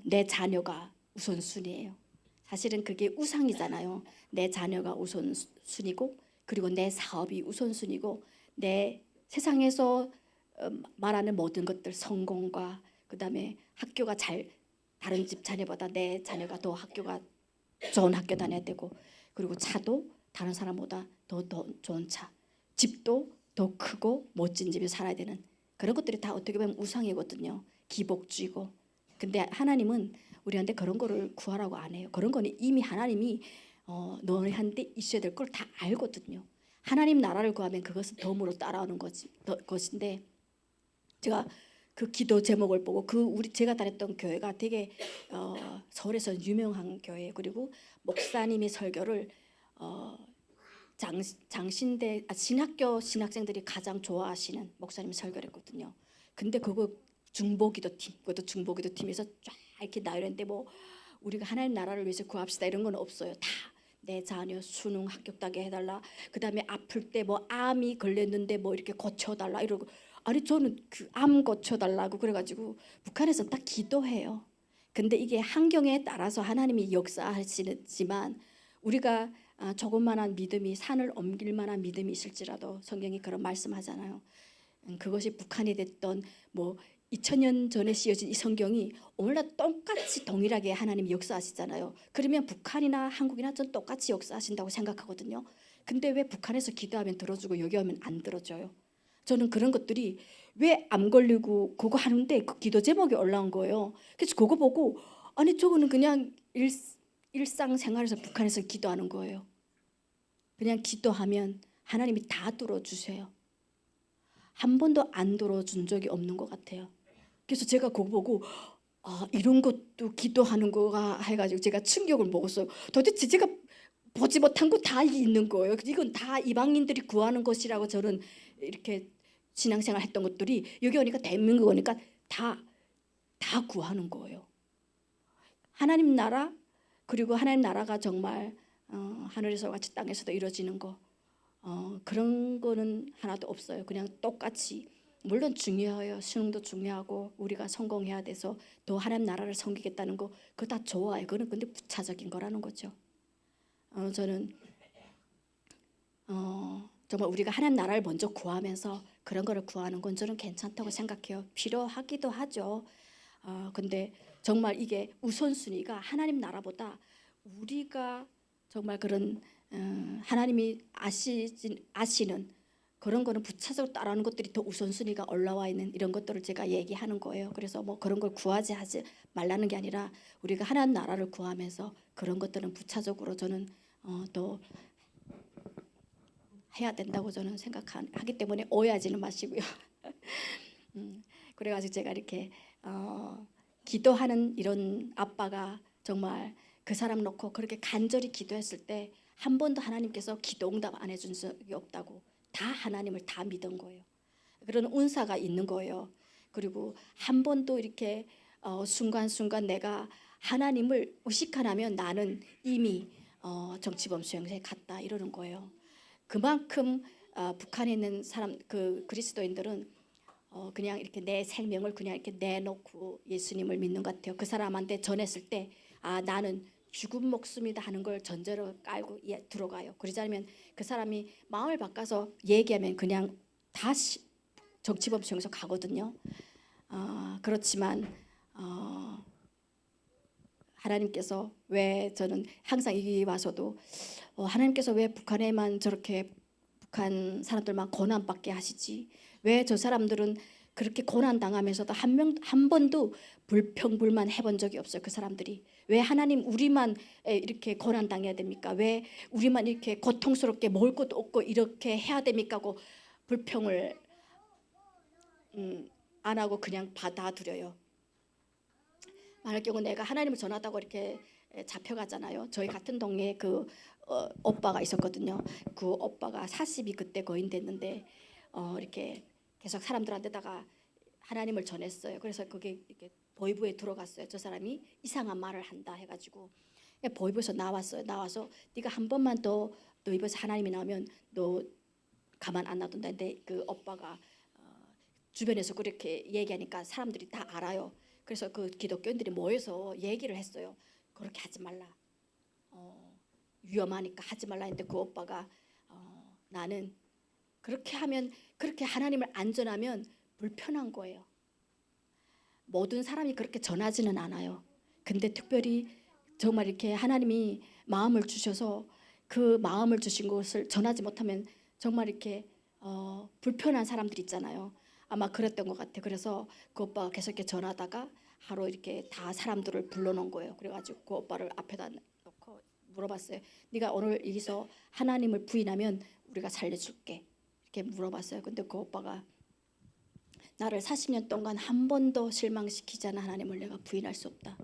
내 자녀가 우선순위예요. 사실은 그게 우상이잖아요. 내 자녀가 우선순위고 그리고 내 사업이 우선순위고 내 세상에서 말하는 모든 것들 성공과 그다음에 학교가 다른 집 자녀보다 내 자녀가 더 학교가 좋은 학교 다녀야 되고 그리고 차도 다른 사람보다 더 좋은 차, 집도 더 크고 멋진 집에 살아야 되는 그런 것들이 다 어떻게 보면 우상이거든요. 기복주의고. 근데 하나님은 우리한테 그런 거를 구하라고 안 해요. 그런 거는 이미 하나님이 너희한테 있어야 될 걸 다 알거든요. 하나님 나라를 구하면 그것은 덤으로 따라오는 것인데 제가 그 기도 제목을 보고 제가 다녔던 교회가 되게 서울에서 유명한 교회 그리고 목사님이 설교를 장신대 신학교 신학생들이 가장 좋아하시는 목사님이 설교를 했거든요. 근데 그거 그것도 중보기도팀에서 쫙 이렇게 나열했는데 뭐 우리가 하나님 나라를 위해서 구합시다 이런 건 없어요. 다 내 자녀 수능 합격하게 해달라. 그다음에 아플 때 뭐 암이 걸렸는데 뭐 이렇게 고쳐달라 이러고 아니 저는 그 암 고쳐달라고 그래가지고 북한에서 딱 기도해요. 근데 이게 환경에 따라서 하나님이 역사하시지만 우리가 조그만한 믿음이 산을 옮길 만한 믿음이 있을지라도 성경이 그런 말씀하잖아요. 그것이 북한이 됐던 뭐 2000년 전에 쓰여진 이 성경이 오늘날 똑같이 동일하게 하나님이 역사하시잖아요. 그러면 북한이나 한국이나 전 똑같이 역사하신다고 생각하거든요. 근데 왜 북한에서 기도하면 들어주고 여기 오면 안 들어줘요? 저는 그런 것들이 왜 암 걸리고 그거 하는데 그 기도 제목이 올라온 거예요. 그래서 그거 보고 아니 저거는 그냥 일상생활에서 북한에서 기도하는 거예요. 그냥 기도하면 하나님이 다 들어주세요. 한 번도 안 들어준 적이 없는 것 같아요. 그래서 제가 그거 보고 이런 것도 기도하는 거가 해가지고 제가 충격을 먹었어요. 도대체 제가 보지 못한 거 다 있는 거예요. 이건 다 이방인들이 구하는 것이라고 저는 이렇게 신앙생활 했던 것들이 여기 오니까 대한민국 오니까 다 구하는 거예요. 하나님 나라 그리고 하나님 나라가 정말 하늘에서 같이 땅에서도 이루어지는 거 그런 거는 하나도 없어요. 그냥 똑같이 물론 중요해요. 수능도 중요하고 우리가 성공해야 돼서 더 하나님 나라를 섬기겠다는 거 그거 다 좋아요. 그거는 근데 부차적인 거라는 거죠. 저는 정말 우리가 하나님 나라를 먼저 구하면서 그런 거를 구하는 건 저는 괜찮다고 생각해요. 필요하기도 하죠. 근데 정말 이게 우선순위가 하나님 나라보다 우리가 정말 그런 하나님이 아시는 그런 거는 부차적으로 따라하는 것들이 더 우선순위가 올라와 있는 이런 것들을 제가 얘기하는 거예요. 그래서 뭐 그런 걸 하지 말라는 게 아니라 우리가 하나님 나라를 구하면서 그런 것들은 부차적으로 저는 더 해야 된다고 저는 생각하기 때문에 오해하지는 마시고요. 그래가지고 제가 이렇게 기도하는 이런 아빠가 정말 그 사람 놓고 그렇게 간절히 기도했을 때 한 번도 하나님께서 기도 응답 안 해준 적이 없다고 다 하나님을 다 믿은 거예요. 그런 운사가 있는 거예요. 그리고 한 번도 이렇게 순간순간 내가 하나님을 의식하라면 나는 이미 정치범 수용소에 갔다 이러는 거예요. 그만큼 북한에 있는 사람 그 그리스도인들은 그냥 이렇게 내 생명을 그냥 이렇게 내놓고 예수님을 믿는 것 같아요. 그 사람한테 전했을 때 나는 죽은 목숨이다 하는 걸 전제로 깔고 들어가요. 그러지 않으면 그 사람이 마음을 바꿔서 얘기하면 그냥 다시 정치범수용소 가거든요. 그렇지만 하나님께서 왜 저는 항상 여기 와서도 하나님께서 왜 북한에만 저렇게 북한 사람들만 고난받게 하시지? 왜 저 사람들은 그렇게 고난 당하면서도 한 번도 불평불만 해본 적이 없어요. 그 사람들이 왜 하나님 우리만 이렇게 고난 당해야 됩니까? 왜 우리만 이렇게 고통스럽게 먹을 것도 없고 이렇게 해야 됩니까? 하고 불평을 안 하고 그냥 받아들여요. 만약 경우 내가 하나님을 전하다고 이렇게 잡혀가잖아요. 저희 같은 동네에 그 오빠가 있었거든요. 그 오빠가 40이 그때 거인 됐는데 이렇게 계속 사람들한테다가 하나님을 전했어요. 그래서 거기 이렇게 보이부에 들어갔어요. 저 사람이 이상한 말을 한다 해가지고 보이부에서 나왔어요. 나와서 네가 한 번만 더 너 입에서 하나님이 나오면 너 가만 안 놔둔다. 근데 그 오빠가 주변에서 그렇게 얘기하니까 사람들이 다 알아요. 그래서 그 기독교인들이 모여서 얘기를 했어요. 그렇게 하지 말라. 위험하니까 하지 말라 했는데 그 오빠가 나는 그렇게 하면 그렇게 하나님을 안 전하면 불편한 거예요. 모든 사람이 그렇게 전하지는 않아요. 근데 특별히 정말 이렇게 하나님이 마음을 주셔서 그 마음을 주신 것을 전하지 못하면 정말 이렇게 불편한 사람들 있잖아요. 아마 그랬던 것 같아요. 그래서 그 오빠가 계속 이렇게 전하다가 하루 이렇게 다 사람들을 불러놓은 거예요. 그래가지고 그 오빠를 앞에다 놓고 물어봤어요. 네가 오늘 여기서 하나님을 부인하면 우리가 살려줄게. 이렇게 물어봤어요. 근데 그 오빠가 나를 40년 동안 한 번도 실망시키지 않은 하나님을 내가 부인할 수 없다.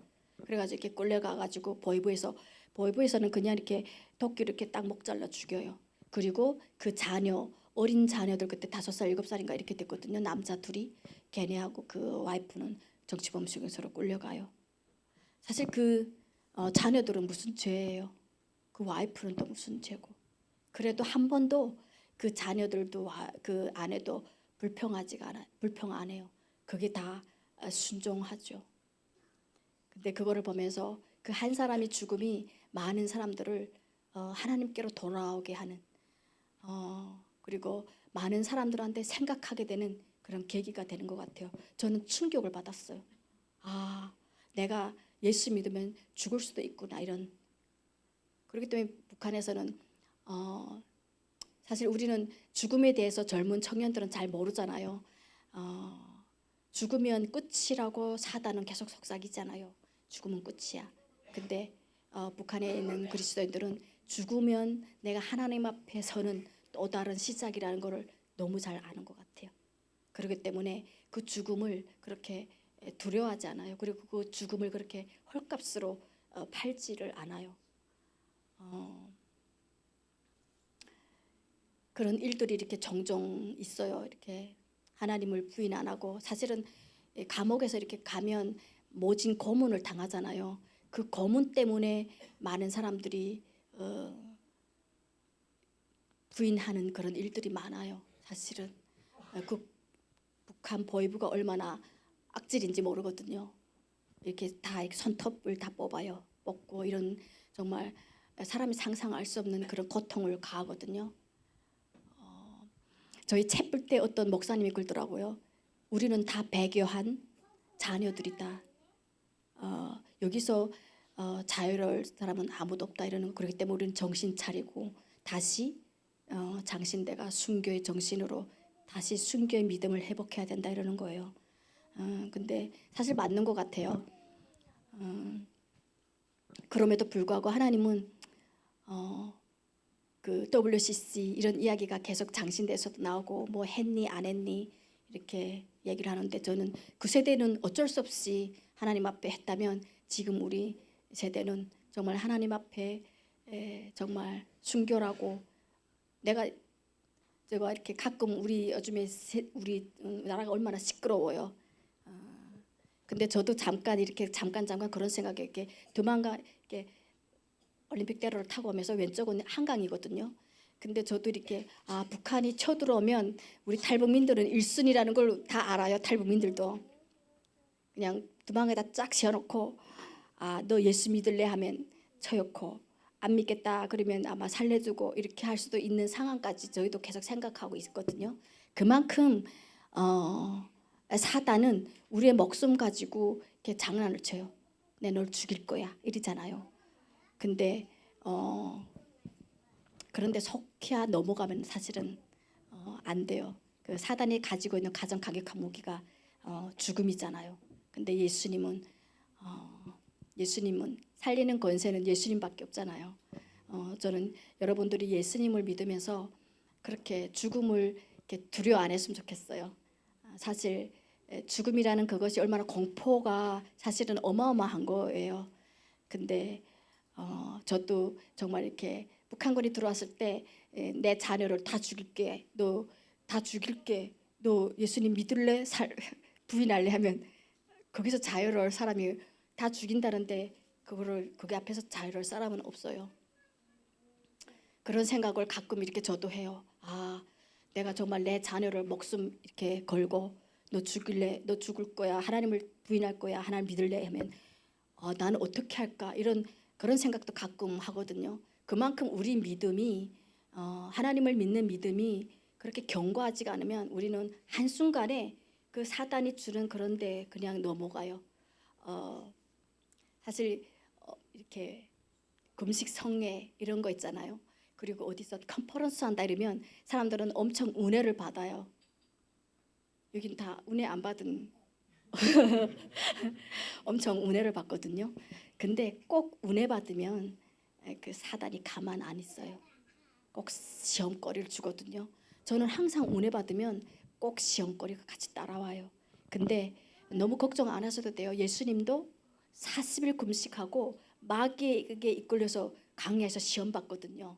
그래가지고 이렇게 끌려가가지고 보이부에서는 그냥 이렇게 도끼를 이렇게 딱 목 잘라 죽여요. 그리고 그 자녀 어린 자녀들 그때 5살 7살인가 이렇게 됐거든요. 남자 둘이 걔네하고 그 와이프는 정치범수용소로 끌려가요. 사실 그 자녀들은 무슨 죄예요. 그 와이프는 또 무슨 죄고. 그래도 한 번도 그 자녀들도 그 아내도 불평 안 해요. 그게 다 순종하죠. 근데 그거를 보면서 그 한 사람의 죽음이 많은 사람들을 하나님께로 돌아오게 하는 그리고 많은 사람들한테 생각하게 되는 그런 계기가 되는 것 같아요. 저는 충격을 받았어요. 내가 예수 믿으면 죽을 수도 있구나 이런. 그렇기 때문에 북한에서는 사실 우리는 죽음에 대해서 젊은 청년들은 잘 모르잖아요. 죽으면 끝이라고 사단은 계속 속삭이잖아요. 죽으면 끝이야. 근데 북한에 있는 그리스도인들은 죽으면 내가 하나님 앞에 서는 또 다른 시작이라는 것을 너무 잘 아는 것 같아요. 그렇기 때문에 그 죽음을 그렇게 두려워하지 않아요. 그리고 그 죽음을 그렇게 헐값으로 팔지를 않아요. 그런 일들이 이렇게 종종 있어요. 이렇게 하나님을 부인 안 하고 사실은 감옥에서 이렇게 가면 모진 고문을 당하잖아요. 그 고문 때문에 많은 사람들이 부인하는 그런 일들이 많아요. 사실은 그 북한 보위부가 얼마나 악질인지 모르거든요. 이렇게 다 손톱을 다 뽑고 이런 정말 사람이 상상할 수 없는 그런 고통을 가하거든요. 저희 책 볼 때 어떤 목사님이 그러더라고요. 우리는 다 배교한 자녀들이다. 여기서 자유로울 사람은 아무도 없다 이러는 거. 그렇기 때문에 우리는 정신 차리고 다시 장신대가 순교의 정신으로 다시 순교의 믿음을 회복해야 된다 이러는 거예요. 근데 사실 맞는 것 같아요. 그럼에도 불구하고 하나님은 그 WCC 이런 이야기가 계속 장신대에서도 나오고 뭐 했니 안 했니 이렇게 얘기를 하는데 저는 그 세대는 어쩔 수 없이 하나님 앞에 했다면 지금 우리 세대는 정말 하나님 앞에 정말 순교라고 제가 이렇게 가끔 우리 요즘에 우리 나라가 얼마나 시끄러워요. 근데 저도 잠깐 그런 생각에 이렇게 도망가 이렇게 올림픽 대로를 타고 오면서 왼쪽은 한강이거든요. 근데 저도 이렇게 북한이 쳐들어오면 우리 탈북민들은 1순위라는 걸 다 알아요. 탈북민들도 그냥 도망에다 쫙 씌워놓고 너 예수 믿을래 하면 처였고 안 믿겠다 그러면 아마 살려주고 이렇게 할 수도 있는 상황까지 저희도 계속 생각하고 있거든요. 그만큼 사단은 우리의 목숨 가지고 이렇게 장난을 쳐요. 내 널 죽일 거야 이러잖아요. 근데 그런데 속히야 넘어가면 사실은 안 돼요. 그 사단이 가지고 있는 가장 강력한 무기가 죽음이잖아요. 근데 예수님은 살리는 권세는 예수님밖에 없잖아요. 저는 여러분들이 예수님을 믿으면서 그렇게 죽음을 이렇게 두려워 안 했으면 좋겠어요. 사실 죽음이라는 그것이 얼마나 공포가 사실은 어마어마한 거예요. 근데 저도 정말 이렇게 북한군이 들어왔을 때 내 자녀를 다 죽일게, 너 다 죽일게, 너 예수님 믿을래? 부인할래? 하면 거기서 자유로울 사람이 다 죽인다는데 그거를 거기 앞에서 자유로울 사람은 없어요. 그런 생각을 가끔 이렇게 저도 해요. 내가 정말 내 자녀를 목숨 이렇게 걸고 너 죽일래? 너 죽을 거야? 하나님을 부인할 거야? 하나님 믿을래? 하면 나는 어떻게 할까? 그런 생각도 가끔 하거든요. 그만큼 우리 믿음이 하나님을 믿는 믿음이 그렇게 견고하지가 않으면 우리는 한순간에 그 사단이 주는 그런데 그냥 넘어가요. 사실 이렇게 금식 성회 이런 거 있잖아요. 그리고 어디서 컨퍼런스 한다 이러면 사람들은 엄청 은혜를 받아요. 여긴 다 은혜 안 받은 엄청 은혜를 받거든요. 근데 꼭 은혜 받으면 그 사단이 가만 안 있어요. 꼭 시험거리를 주거든요. 저는 항상 은혜 받으면 꼭 시험거리가 같이 따라와요. 근데 너무 걱정 안 하셔도 돼요. 예수님도 40일 금식하고 마귀에게 이끌려서 강야에서 시험 받거든요.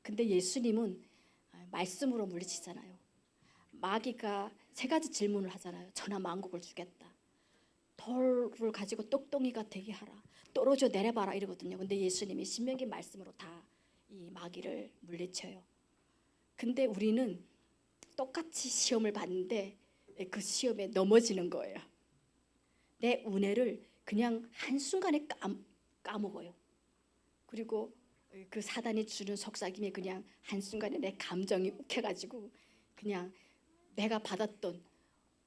근데 예수님은 말씀으로 물리치잖아요. 마귀가 세 가지 질문을 하잖아요. 천하 만국을 주겠다. 돌을 가지고 똑똑이가 되게 하라. 떨어져 내려봐라 이러거든요. 근데 예수님이 신명기 말씀으로 다 이 마귀를 물리쳐요. 근데 우리는 똑같이 시험을 받는데 그 시험에 넘어지는 거예요. 내 은혜를 그냥 한순간에 까먹어요. 그리고 그 사단이 주는 속삭임에 그냥 한순간에 내 감정이 욱해가지고 그냥 내가 받았던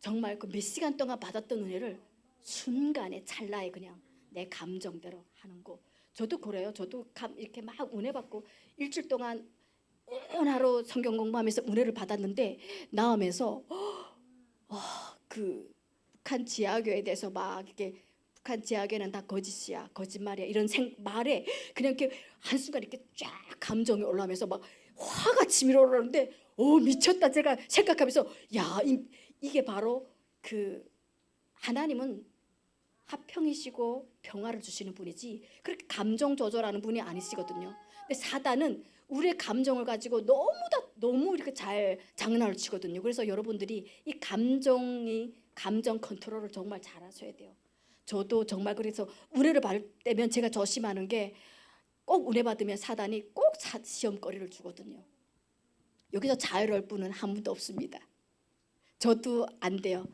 정말 그 몇 시간 동안 받았던 은혜를 순간에 찰나에 그냥 내 감정대로 하는 거. 저도 그래요. 저도 이렇게 막 은혜 받고 일주일 동안 온 하루 성경 공부하면서 은혜를 받았는데 나오면서 그 북한 지하교에 대해서 막 이렇게 북한 지하교는 다 거짓이야, 거짓말이야 이런 말에 그냥 이렇게 한순간 이렇게 쫙 감정이 올라오면서 막 화가 치밀어 오르는데 미쳤다 제가 생각하면서 이게 바로 그 하나님은 화평이시고 평화를 주시는 분이지 그렇게 감정 조절하는 분이 아니시거든요. 근데 사단은 우리의 감정을 가지고 너무 이렇게 잘 장난을 치거든요. 그래서 여러분들이 이 감정 컨트롤을 정말 잘하셔야 돼요. 저도 정말 그래서 은혜를 받을 때면 제가 조심하는 게 꼭 은혜 받으면 사단이 꼭 시험거리를 주거든요. 여기서 자유로울 분은 한 분도 없습니다. 저도 안 돼요.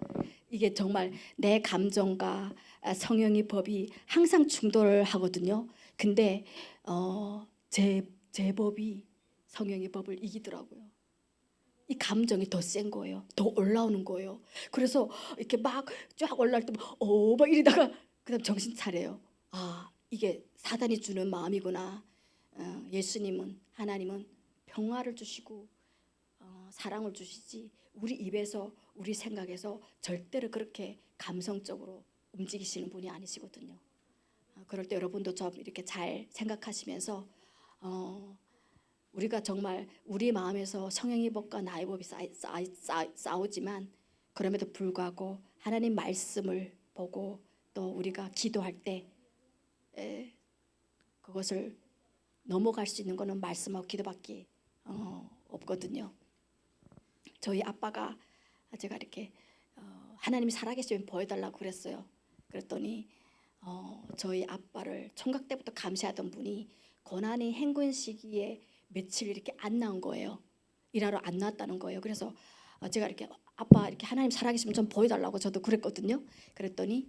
이게 정말 내 감정과 성령의 법이 항상 충돌을 하거든요. 근데 제 법이 성령의 법을 이기더라고요. 이 감정이 더 센 거예요. 더 올라오는 거예요. 그래서 이렇게 막 쫙 올라올 때 막 이러다가 그다음 정신 차려요. 이게 사단이 주는 마음이구나. 예수님은 하나님은 평화를 주시고 사랑을 주시지 우리 입에서 우리 생각에서 절대로 그렇게 감성적으로 움직이시는 분이 아니시거든요. 그럴 때 여러분도 좀 이렇게 잘 생각하시면서 우리가 정말 우리 마음에서 성령의 법과 나의 법이 싸우지만 그럼에도 불구하고 하나님 말씀을 보고 또 우리가 기도할 때 그것을 넘어갈 수 있는 것은 말씀하고 기도밖에 없거든요. 저희 아빠가 제가 이렇게 하나님이 살아계시면 보여달라고 그랬어요. 그랬더니 저희 아빠를 총각 때부터 감시하던 분이 고난의 행군 시기에 며칠 이렇게 안 나온 거예요. 일하러 안 나왔다는 거예요. 그래서 제가 이렇게 아빠 이렇게 하나님 살아계시면 좀 보여달라고 저도 그랬거든요. 그랬더니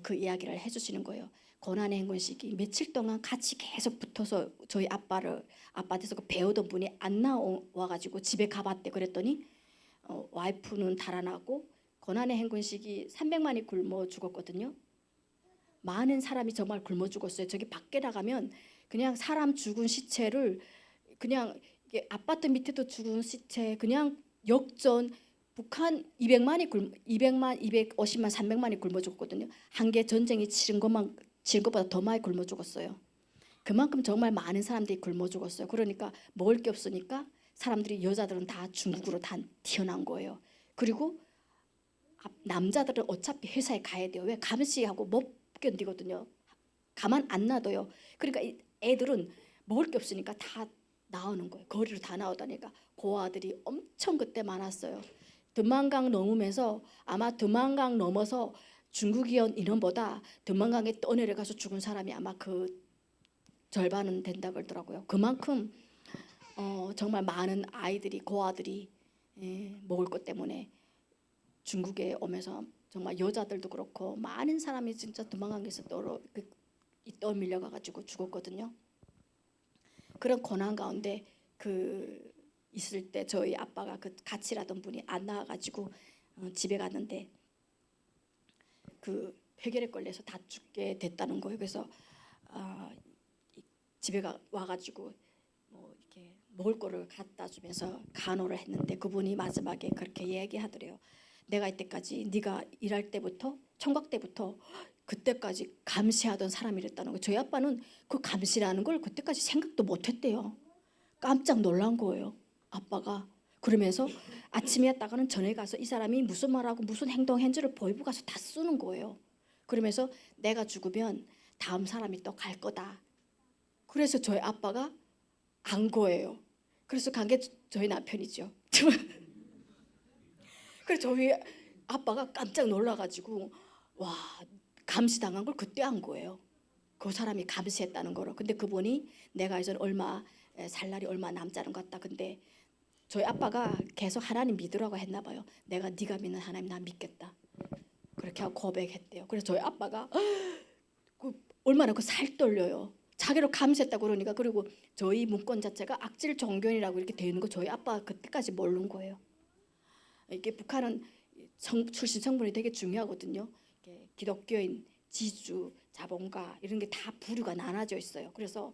그 이야기를 해주시는 거예요. 고난의 행군식이 며칠 동안 같이 계속 붙어서 저희 아빠한테서 그 배우던 분이 안 나와가지고 집에 가봤대. 그랬더니 와이프는 달아나고 고난의 행군식이 300만이 굶어 죽었거든요. 많은 사람이 정말 굶어 죽었어요. 저기 밖에 나가면 그냥 사람 죽은 시체를 그냥 이게 아파트 밑에도 죽은 시체 그냥 역전 북한 200만, 250만, 300만이 굶어 죽었거든요. 한개 전쟁이 치른 것보다 더 많이 굶어 죽었어요. 그만큼 정말 많은 사람들이 굶어 죽었어요. 그러니까 먹을 게 없으니까 사람들이 여자들은 다 중국으로 다 튀어나온 거예요. 그리고 남자들은 어차피 회사에 가야 돼요. 왜? 감시하고 못 견디거든요. 가만 안 놔둬요. 그러니까 이 애들은 먹을 게 없으니까 다 나오는 거예요. 거리로 다 나오다니까 고아들이 엄청 그때 많았어요. 드만강 넘으면서 아마 드만강 넘어서 중국이온 인원보다 드만강에 떠내려가서 죽은 사람이 아마 그 절반은 된다 그러더라고요. 그만큼 정말 많은 아이들이 고아들이 먹을 것 때문에 중국에 오면서 정말 여자들도 그렇고 많은 사람이 진짜 드만강에서 떠밀려 가지고 죽었거든요. 그런 고난 가운데 그 있을 때 저희 아빠가 그 같이 일하던 분이 안 나와가지고 집에 갔는데 그 폐결에 걸려서 다 죽게 됐다는 거예요. 그래서 집에 와가지고 뭐 이렇게 먹을 거를 갖다 주면서 간호를 했는데 그분이 마지막에 그렇게 얘기하더래요. 내가 이때까지 네가 일할 때부터 총각 때부터 그때까지 감시하던 사람이랬다는 거예요. 저희 아빠는 그 감시라는 걸 그때까지 생각도 못했대요. 깜짝 놀란 거예요. 아빠가. 그러면서 아침에 했다가는 전에 가서 이 사람이 무슨 말하고 무슨 행동했는지를 보이고 가서 다 쓰는 거예요. 그러면서 내가 죽으면 다음 사람이 또 갈 거다. 그래서 저희 아빠가 안 거예요. 그래서 간 게 저희 남편이죠. 그래서 저희 아빠가 깜짝 놀라가지고 와 감시당한 걸 그때 한 거예요. 그 사람이 감시했다는 거로. 근데 그분이 내가 이제 살 날이 얼마 남지 않은 것 같다. 근데 저희 아빠가 계속 하나님 믿으라고 했나 봐요. 내가 네가 믿는 하나님 나 믿겠다. 그렇게 하고 고백했대요. 그래서 저희 아빠가 얼마나 그 살 떨려요. 자기로 감시했다고 그러니까. 그리고 저희 문건 자체가 악질 종교인이라고 이렇게 되어 있는 거 저희 아빠가 그때까지 모르는 거예요. 이게 북한은 출신 성분이 되게 중요하거든요. 기독교인, 지주, 자본가 이런 게 다 부류가 나눠져 있어요. 그래서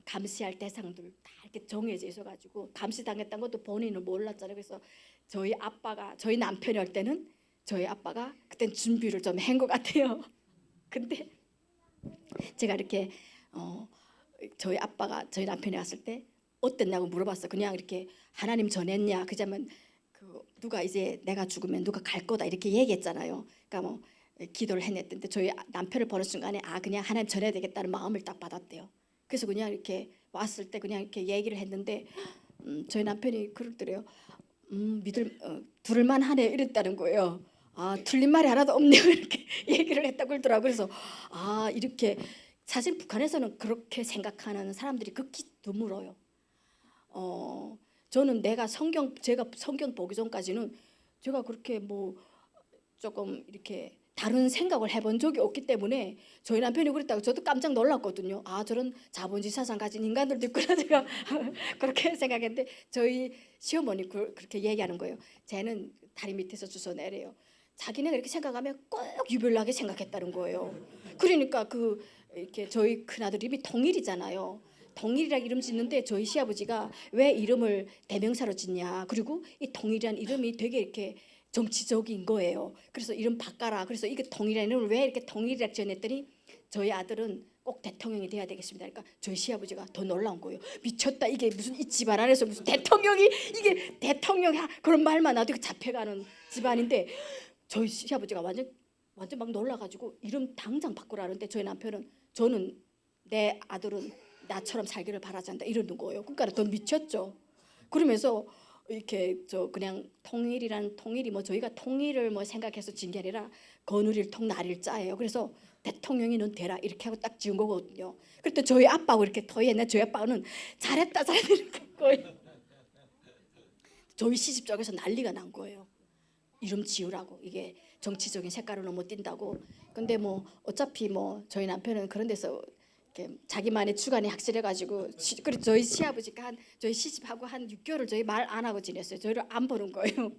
감시할 대상들 다 이렇게 정해져 있어가지고 감시당했던 것도 본인은 몰랐잖아요. 그래서 저희 남편이 할 때는 저희 아빠가 그땐 준비를 좀 한 것 같아요. 근데 제가 이렇게 저희 남편이 왔을 때 어땠냐고 물어봤어. 그냥 이렇게 하나님 전했냐. 그자면 누가 이제 내가 죽으면 누가 갈 거다 이렇게 얘기했잖아요. 그러니까 뭐 기도를 해냈던데 저희 남편을 보는 순간에 그냥 하나님 전해야 되겠다는 마음을 딱 받았대요. 그래서 그냥 이렇게 왔을 때 그냥 이렇게 얘기를 했는데 저희 남편이 그러더래요. 들을만 하네 이랬다는 거예요. 틀린 말이 하나도 없네요 이렇게 얘기를 했다고 그러더라고요. 그래서 이렇게 사실 북한에서는 그렇게 생각하는 사람들이 극히 드물어요. 저는 제가 성경 보기 전까지는 제가 그렇게 뭐 조금 이렇게 다른 생각을 해본 적이 없기 때문에 저희 남편이 그랬다고 저도 깜짝 놀랐거든요. 저런 자본주의 사상 가진 인간들도 있구나 제가 그렇게 생각했는데 저희 시어머니 그렇게 얘기하는 거예요. 쟤는 다리 밑에서 주워 내려요. 자기네가 이렇게 생각하면 꼭 유별나게 생각했다는 거예요. 그러니까 이렇게 저희 큰아들 이름이 통일이잖아요. 통일이라는 이름 짓는데 저희 시아버지가 왜 이름을 대명사로 짓냐. 그리고 이 통일이라는 이름이 되게 이렇게 정치적인 거예요. 그래서 이름 바꿔라. 그래서 이게 통일이라는 이름을 왜 이렇게 통일이라고 지어냈더니 저희 아들은 꼭 대통령이 돼야 되겠습니다. 그러니까 저희 시아버지가 더 놀라운 거예요. 미쳤다. 이게 무슨 이 집안 안에서 무슨 이게 대통령이 그런 말만 나도 잡혀가는 집안인데 저희 시아버지가 완전 막 놀라가지고 이름 당장 바꾸라는데 저희 남편은 저는 내 아들은 나처럼 살기를 바라지 않는다 이러는 거예요. 그러니까 더 미쳤죠. 그러면서 이렇게 그냥 통일이 뭐 저희가 통일을 뭐 생각해서 지은 게 아니라 거누릴 통날일 자예요. 그래서 대통령이 넌 되라 이렇게 하고 딱 지은 거거든요. 그때 저희 아빠하고 이렇게 토의했는데 저희 아빠는 잘했다 이렇게 거예요. 저희 시집 쪽에서 난리가 난 거예요. 이름 지으라고. 이게 정치적인 색깔을 너무 띈다고. 근데 뭐 어차피 뭐 저희 남편은 그런 데서 이렇게 자기만의 주관이 확실해가지고 그리고 저희 시아버지가 저희 시집하고 한 6개월을 저희 말 안 하고 지냈어요. 저희를 안 보는 거예요.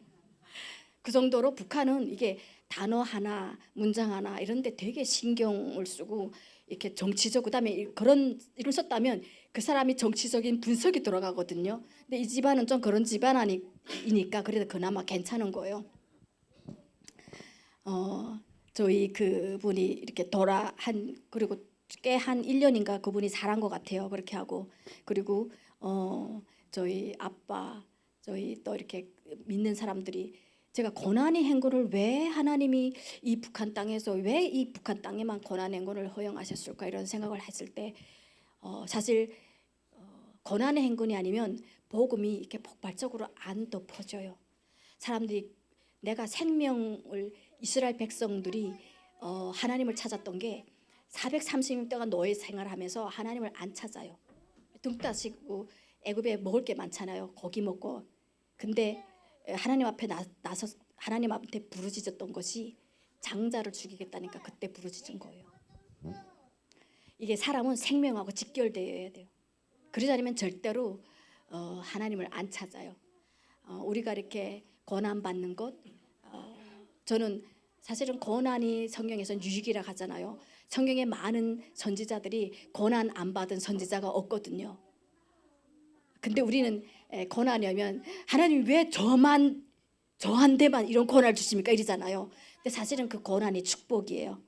그 정도로 북한은 이게 단어 하나, 문장 하나 이런 데 되게 신경을 쓰고 이렇게 정치적 그다음에 그런 이름 썼다면 그 사람이 정치적인 분석이 들어가거든요. 근데 이 집안은 좀 그런 집안 아니니까 그래도 그나마 괜찮은 거예요. 저희 그분이 이렇게 그리고 꽤 한 1년인가 그분이 잘한 것 같아요. 그렇게 하고 그리고 저희 아빠 저희 또 이렇게 믿는 사람들이 제가 고난의 행군을 왜 하나님이 이 북한 땅에서 왜 이 북한 땅에만 고난의 행군을 허용하셨을까 이런 생각을 했을 때 사실 고난의 행군이 아니면 복음이 이렇게 폭발적으로 안 덮어져요. 사람들이 내가 생명을 이스라엘 백성들이 하나님을 찾았던 게 430년 동안 노예 생활하면서 하나님을 안 찾아요. 등 따시고 애굽에 먹을 게 많잖아요. 고기 먹고. 근데 하나님 앞에 나서 하나님 앞에 부르짖었던 것이 장자를 죽이겠다니까 그때 부르짖은 거예요. 이게 사람은 생명하고 직결되어야 돼요. 그러지 않으면 절대로 하나님을 안 찾아요. 우리가 이렇게 고난 받는 것 저는 사실은 고난이 성경에서는 유익이라 하잖아요. 성경에 많은 선지자들이 고난 안 받은 선지자가 없거든요. 근데 우리는 고난이 오면 하나님 왜 저한테만 이런 고난을 주십니까 이러잖아요. 근데 사실은 그 고난이 축복이에요.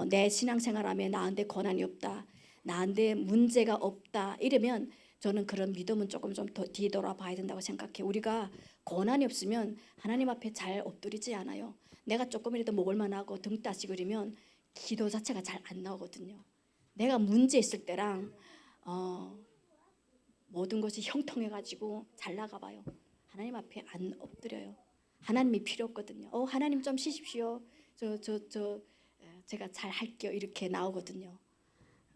내 신앙생활하면 나한테 고난이 없다, 나한테 문제가 없다 이러면 저는 그런 믿음은 조금 좀 더 뒤돌아봐야 된다고 생각해요. 우리가 고난이 없으면 하나님 앞에 잘 엎드리지 않아요. 내가 조금이라도 먹을만 하고 등 따시고 그러면 기도 자체가 잘 안 나오거든요. 내가 문제 있을 때랑 모든 것이 형통해가지고 잘 나가봐요. 하나님 앞에 안 엎드려요. 하나님이 필요 없거든요. 하나님 좀 쉬십시오. 제가 잘 할게요. 이렇게 나오거든요.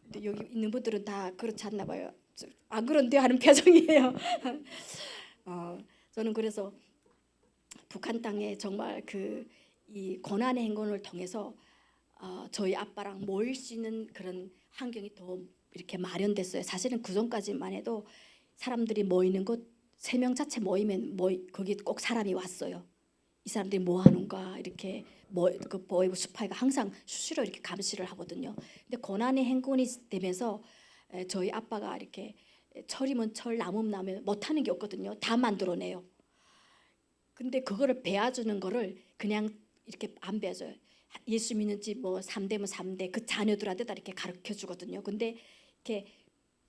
근데 여기 있는 분들은 다 그렇지 않나 봐요. 안 그런데 하는 표정이에요. 저는 그래서 북한 땅에 정말 이 고난의 행군을 통해서 저희 아빠랑 모일 수 있는 그런 환경이 더 이렇게 마련됐어요. 사실은 그 전까지만 해도 사람들이 모이는 곳 3명 자체 모이면 거기 꼭 사람이 왔어요. 이 사람들이 뭐 하는가 이렇게 그 보이고 스파이가 항상 수시로 이렇게 감시를 하거든요. 근데 고난의 행군이 되면서 저희 아빠가 이렇게 철이면 철, 나무면 나무 못하는 게 없거든요. 다 만들어내요. 근데 그거를 배워주는 거를 그냥 이렇게 안 배워줘요. 예수 믿는지 뭐 3대면 3대 그 자녀들한테 다 이렇게 가르쳐 주거든요. 근데 이렇게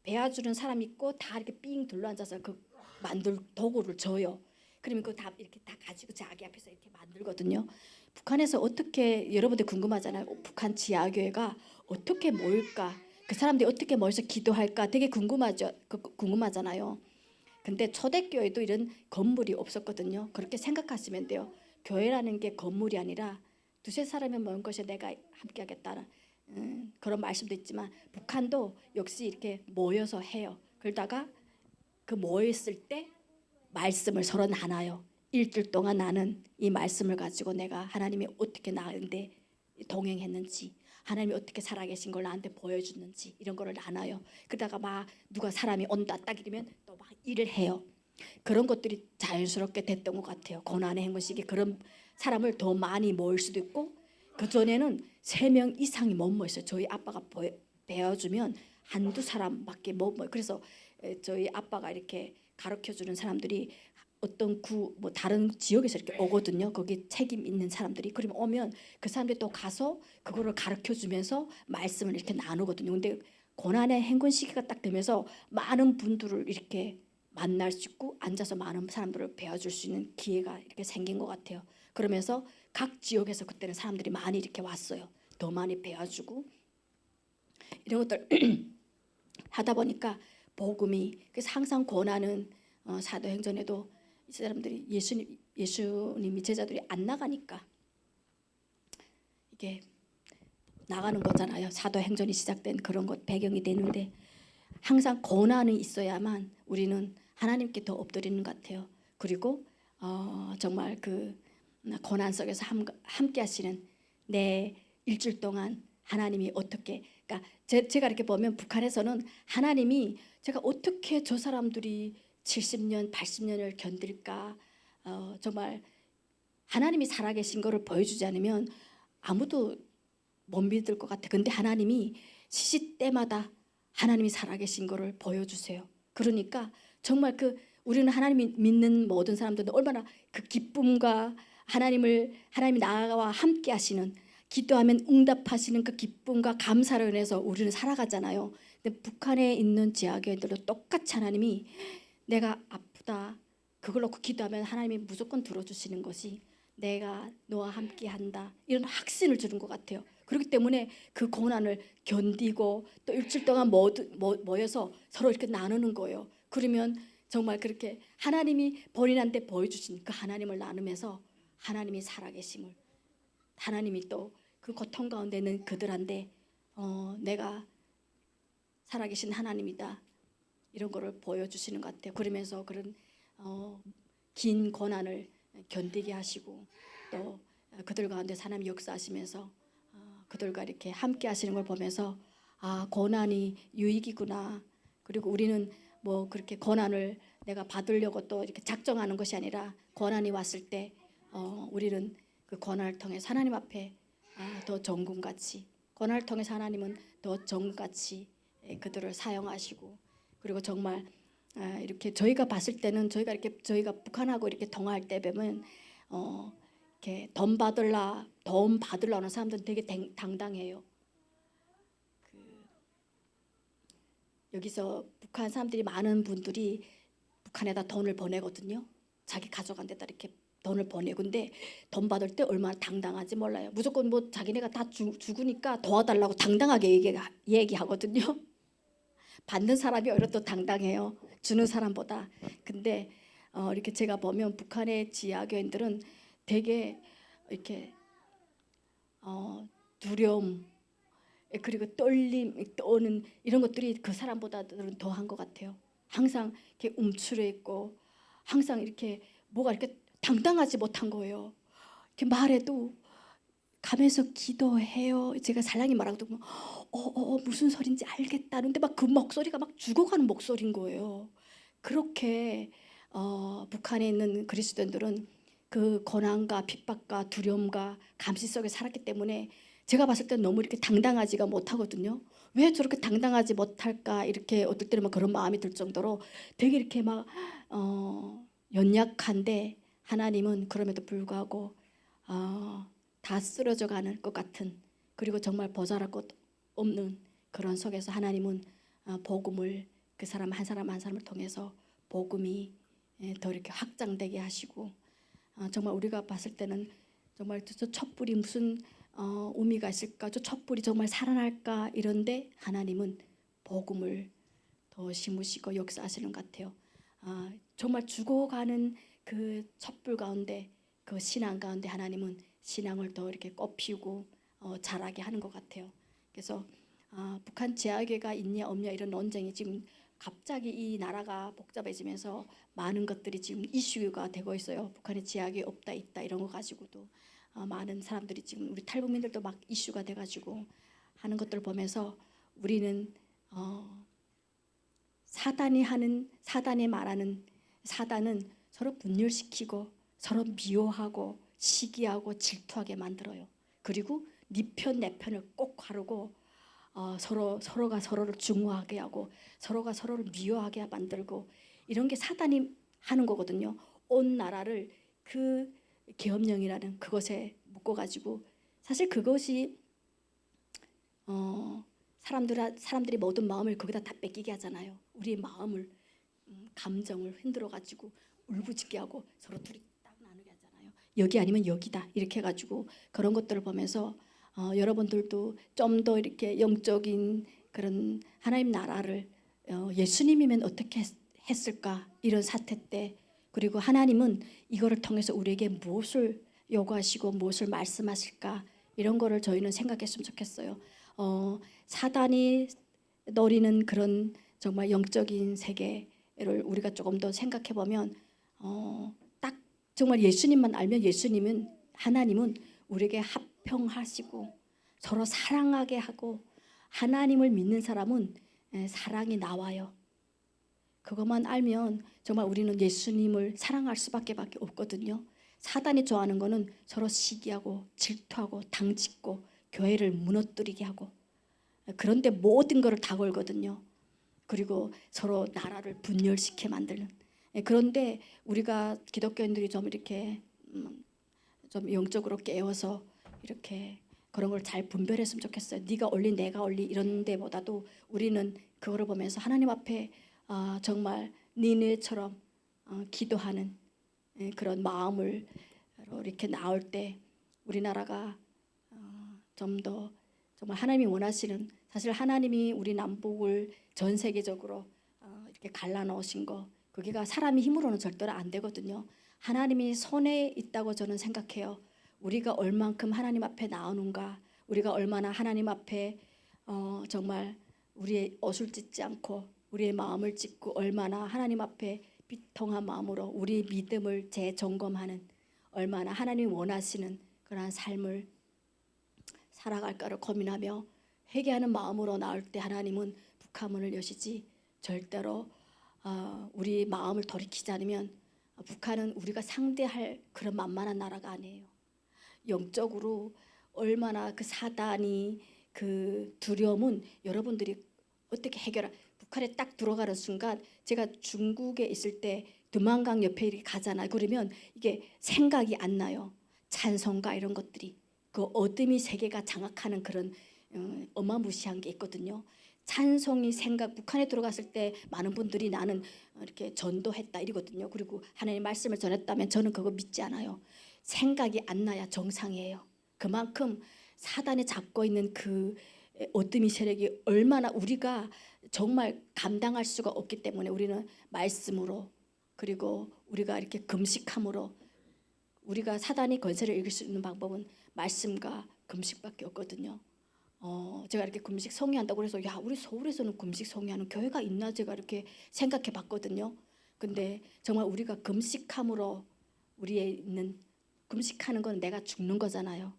배워주는 사람 있고 다 이렇게 삥 둘러앉아서 그 만들 도구를 줘요. 그러면 그거 다 이렇게 다 가지고 자기 앞에서 이렇게 만들거든요. 북한에서 어떻게 여러분들 궁금하잖아요. 북한 지하교회가 어떻게 모일까? 그 사람들이 어떻게 모여서 기도할까? 되게 궁금하잖아요. 근데 초대교회도 이런 건물이 없었거든요. 그렇게 생각하시면 돼요. 교회라는 게 건물이 아니라 두세 사람이 모인 것에 내가 함께하겠다는 그런 말씀도 있지만 북한도 역시 이렇게 모여서 해요. 그러다가 그 모였을 때 말씀을 서로 나눠요. 일주일 동안 나는 이 말씀을 가지고 내가 하나님이 어떻게 나한테 동행했는지 하나님이 어떻게 살아계신 걸 나한테 보여주는지 이런 거를 나눠요. 그러다가 막 누가 사람이 온다 딱 이러면 또 막 일을 해요. 그런 것들이 자연스럽게 됐던 것 같아요. 고난의 행군식이 그런 사람을 더 많이 모을 수도 있고 그전에는 3명 이상이 못 모였어요. 저희 아빠가 배워주면 한두 사람밖에 못 모여요. 그래서 저희 아빠가 이렇게 가르쳐주는 사람들이 어떤 뭐 다른 지역에서 이렇게 오거든요. 거기 책임 있는 사람들이. 그러면 오면 그 사람들이 또 가서 그거를 가르쳐주면서 말씀을 이렇게 나누거든요. 근데 고난의 행군 시기가 딱 되면서 많은 분들을 이렇게 만날 수 있고 앉아서 많은 사람들을 배워줄 수 있는 기회가 이렇게 생긴 것 같아요. 그러면서 각 지역에서 그때는 사람들이 많이 이렇게 왔어요. 더 많이 배워주고 이런 것들 하다 보니까 복음이 그래서 항상 고난은 사도행전에도 이 사람들이 예수님이 제자들이 안 나가니까 이게 나가는 거잖아요. 사도행전이 시작된 그런 것 배경이 되는데 항상 고난이 있어야만 우리는 하나님께 더 엎드리는 것 같아요. 그리고 정말 고난 속에서 함께 하시는 내 일주일 동안 하나님이 어떻게, 그러니까 제가 이렇게 보면 북한에서는 하나님이 제가 어떻게 저 사람들이 70년, 80년을 견딜까, 정말 하나님이 살아계신 거를 보여주지 않으면 아무도 못 믿을 것 같아. 근데 하나님이 시시때마다 하나님이 살아계신 거를 보여주세요. 그러니까 정말 우리는 하나님이 믿는 모든 사람들도 얼마나 그 기쁨과 하나님이 나와 함께 하시는, 기도하면 응답하시는 그 기쁨과 감사를 인해서 우리는 살아가잖아요. 근데 북한에 있는 지하교회들도 똑같이 하나님이 내가 아프다 그걸 놓고 기도하면 하나님이 무조건 들어주시는 것이 내가 너와 함께 한다, 이런 확신을 주는 것 같아요. 그렇기 때문에 그 고난을 견디고 또 일주일 동안 모여서 서로 이렇게 나누는 거예요. 그러면 정말 그렇게 하나님이 본인한테 보여주신 그 하나님을 나누면서 하나님이 살아계심을, 하나님이 또 그 고통 가운데 있는 그들한테 내가 살아계신 하나님이다, 이런 거를 보여주시는 것 같아요. 그러면서 그런 긴 고난을 견디게 하시고 또 그들 가운데 하나님 역사하시면서 그들과 이렇게 함께 하시는 걸 보면서 아, 고난이 유익이구나. 그리고 우리는 뭐 그렇게 고난을 내가 받으려고 또 이렇게 작정하는 것이 아니라 고난이 왔을 때 우리는 그 고난을 통해서 하나님 앞에 더 정금같이, 고난을 통해서 하나님은 더 정금같이 그들을 사용하시고, 그리고 정말 이렇게 저희가 봤을 때는 저희가 북한하고 이렇게 통화할 때 보면 이렇게 돈 받으려 하는 사람들은 되게 당당해요. 여기서 북한 사람들이 많은 분들이 북한에다 돈을 보내거든요. 자기 가족한테다 이렇게 돈을 보내고, 근데 돈 받을 때 얼마나 당당한지 몰라요. 무조건 뭐 자기네가 다 죽으니까 도와달라고 당당하게 얘기하거든요. 받는 사람이 오히려 더 당당해요, 주는 사람보다. 근데 이렇게 제가 보면 북한의 지하교인들은 되게 이렇게 두려움 그리고 떨림, 떠는 이런 것들이 그 사람보다는 더한 것 같아요. 항상 이렇게 움츠려 있고 항상 이렇게 뭐가 이렇게 당당하지 못한 거예요. 이렇게 말해도 가면서 기도해요. 제가 살랑이 말하고 보면 무슨 소린지 알겠다는데 막 그 목소리가 막 죽어가는 목소리인 거예요. 그렇게 북한에 있는 그리스도인들은 그 고난과 핍박과 두려움과 감시 속에 살았기 때문에 제가 봤을 때 너무 이렇게 당당하지가 못하거든요. 왜 저렇게 당당하지 못할까, 이렇게 어떨 때는 막 그런 마음이 들 정도로 되게 이렇게 막 연약한데, 하나님은 그럼에도 불구하고 다 쓰러져 가는 것 같은, 그리고 정말 보잘할 것 없는 그런 속에서 하나님은 복음을 그 사람 한 사람을 통해서 복음이 더 이렇게 확장되게 하시고, 정말 우리가 봤을 때는 정말 저 촛불이 무슨 의미가 있을까, 저 촛불이 정말 살아날까, 이런데 하나님은 복음을 더 심으시고 역사하시는 것 같아요. 정말 죽어가는 그 촛불 가운데, 그 신앙 가운데 하나님은 신앙을 더 이렇게 꽃피우고 자라게 하는 것 같아요. 그래서 북한 제약회가 있냐 없냐 이런 논쟁이 지금 갑자기 이 나라가 복잡해지면서 많은 것들이 지금 이슈가 되고 있어요. 북한에 제약이 없다 있다 이런 거 가지고도 많은 사람들이 지금, 우리 탈북민들도 막 이슈가 돼가지고 하는 것들을 보면서 우리는 사단이 말하는 사단은 서로 분열시키고 서로 미워하고 시기하고 질투하게 만들어요. 그리고 네 편 내 편을 꼭 가르고 서로가 서로를 증오하게 하고 서로가 서로를 미워하게 만들고, 이런 게 사단이 하는 거거든요. 온 나라를 그 계엄령이라는 그것에 묶어가지고, 사실 그것이 사람들이 모든 마음을 거기다 다 뺏기게 하잖아요. 우리의 마음을 감정을 흔들어가지고 울부짖게 하고 서로 둘이 딱 나누게 하잖아요. 여기 아니면 여기다 이렇게 해가지고, 그런 것들을 보면서 여러분들도 좀 더 이렇게 영적인 그런 하나님 나라를 예수님이면 어떻게 했을까, 이런 사태 때, 그리고 하나님은 이거를 통해서 우리에게 무엇을 요구하시고 무엇을 말씀하실까, 이런 거를 저희는 생각했으면 좋겠어요. 사단이 노리는 그런 정말 영적인 세계를 우리가 조금 더 생각해 보면 딱 정말 예수님만 알면 하나님은 우리에게 합평하시고 서로 사랑하게 하고 하나님을 믿는 사람은 사랑이 나와요. 그것만 알면 정말 우리는 예수님을 사랑할 수밖에 없거든요. 사단이 좋아하는 거는 서로 시기하고 질투하고 당짓고 교회를 무너뜨리게 하고 그런데 모든 것을 다 걸거든요. 그리고 서로 나라를 분열시켜 만드는. 그런데 우리가 기독교인들이 좀 이렇게 좀 영적으로 깨워서 이렇게 그런 걸 잘 분별했으면 좋겠어요. 네가 올리 내가 올리 이런 데보다도 우리는 그거를 보면서 하나님 앞에 정말 니네처럼 기도하는 그런 마음을 이렇게 나올 때 우리나라가 좀 더 정말 하나님이 원하시는, 사실 하나님이 우리 남북을 전 세계적으로 이렇게 갈라놓으신 거, 그게가 사람의 힘으로는 절대로 안 되거든요. 하나님이 손에 있다고 저는 생각해요. 우리가 얼만큼 하나님 앞에 나오는가, 우리가 얼마나 하나님 앞에 정말 우리의 옷을 찢지 않고 우리의 마음을 찢고 얼마나 하나님 앞에 비통한 마음으로 우리의 믿음을 재점검하는, 얼마나 하나님이 원하시는 그러한 삶을 살아갈까를 고민하며 회개하는 마음으로 나올 때 하나님은 북한문을 여시지 절대로 우리 마음을 돌이키지 않으면 북한은 우리가 상대할 그런 만만한 나라가 아니에요. 영적으로 얼마나 그 사단이 그 두려움은 여러분들이 어떻게 북한에 딱 들어가는 순간, 제가 중국에 있을 때 두만강 옆에 이렇게 가잖아요. 그러면 이게 생각이 안 나요. 찬송가 이런 것들이 그 어둠이 세계가 장악하는 그런 어마무시한 게 있거든요. 찬송이 생각, 북한에 들어갔을 때 많은 분들이 나는 이렇게 전도했다 이러거든요. 그리고 하나님의 말씀을 전했다면 저는 그거 믿지 않아요. 생각이 안 나야 정상이에요. 그만큼 사단이 잡고 있는 그 어둠이 세력이 얼마나 우리가 정말 감당할 수가 없기 때문에 우리는 말씀으로, 그리고 우리가 이렇게 금식함으로, 우리가 사단이 권세를 이길 수 있는 방법은 말씀과 금식밖에 없거든요. 제가 이렇게 금식 성의한다고 그래서 야, 우리 서울에서는 금식 성의하는 교회가 있나 제가 이렇게 생각해 봤거든요. 근데 정말 우리가 금식함으로 우리에 있는, 금식하는 건 내가 죽는 거잖아요.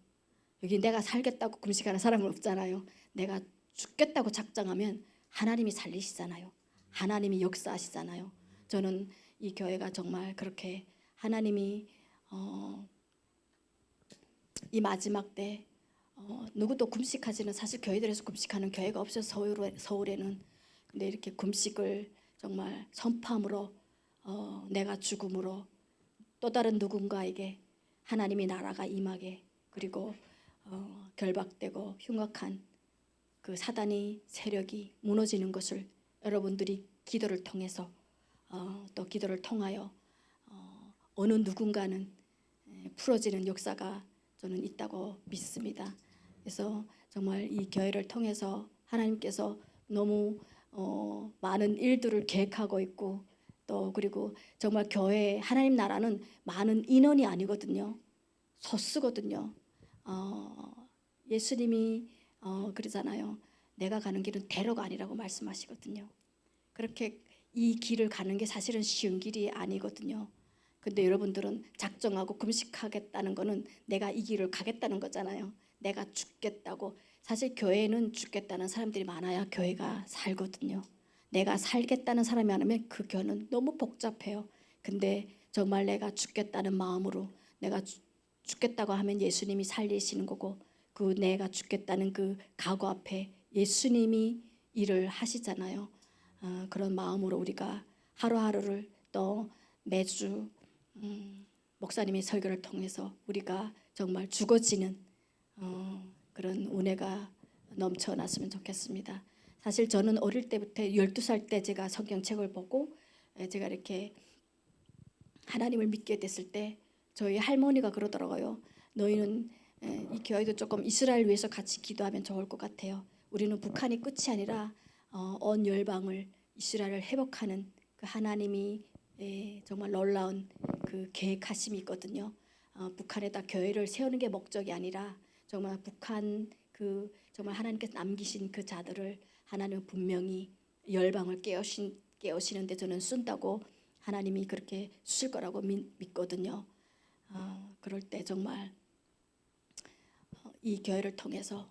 여기 내가 살겠다고 금식하는 사람은 없잖아요. 내가 죽겠다고 작정하면 하나님이 살리시잖아요. 하나님이 역사하시잖아요. 저는 이 교회가 정말 그렇게 하나님이 이 마지막 때 누구도 금식하지는, 사실 교회들에서 금식하는 교회가 없어서 서울에는. 근데 이렇게 금식을 정말 선포함으로 내가 죽음으로 또 다른 누군가에게 하나님의 나라가 임하게, 그리고 결박되고 흉악한 그 사단의 세력이 무너지는 것을 여러분들이 기도를 통해서 또 기도를 통하여 어느 누군가는 풀어지는 역사가 저는 있다고 믿습니다. 그래서 정말 이 교회를 통해서 하나님께서 너무 많은 일들을 계획하고 있고, 또 그리고 정말 교회, 하나님 나라는 많은 인원이 아니거든요. 소수거든요. 예수님이 그러잖아요. 내가 가는 길은 대로가 아니라고 말씀하시거든요. 그렇게 이 길을 가는 게 사실은 쉬운 길이 아니거든요. 근데 여러분들은 작정하고 금식하겠다는 거는 내가 이 길을 가겠다는 거잖아요. 내가 죽겠다고. 사실 교회는 죽겠다는 사람들이 많아야 교회가 살거든요. 내가 살겠다는 사람이 많으면 그 교회는 너무 복잡해요. 근데 정말 내가 죽겠다는 마음으로, 내가 죽겠다고 하면 예수님이 살리시는 거고, 그 내가 죽겠다는 그 각오 앞에 예수님이 일을 하시잖아요. 그런 마음으로 우리가 하루하루를, 또 매주 목사님의 설교를 통해서 우리가 정말 죽어지는 그런 은혜가 넘쳐났으면 좋겠습니다. 사실 저는 어릴 때부터 12살 때 제가 성경책을 보고 제가 이렇게 하나님을 믿게 됐을 때 저희 할머니가 그러더라고요. 너희는 이 교회도 조금 이스라엘 위해서 같이 기도하면 좋을 것 같아요. 우리는 북한이 끝이 아니라 온 열방을, 이스라엘을 회복하는 그 하나님이 정말 놀라운 그 계획하심이 있거든요. 북한에다 교회를 세우는 게 목적이 아니라 정말 북한 그 정말 하나님께서 남기신 그 자들을 하나님은 분명히 열방을 깨우시는데 저는 쓴다고 하나님이 그렇게 쓰실 거라고 믿거든요. 그럴 때 정말 이 교회를 통해서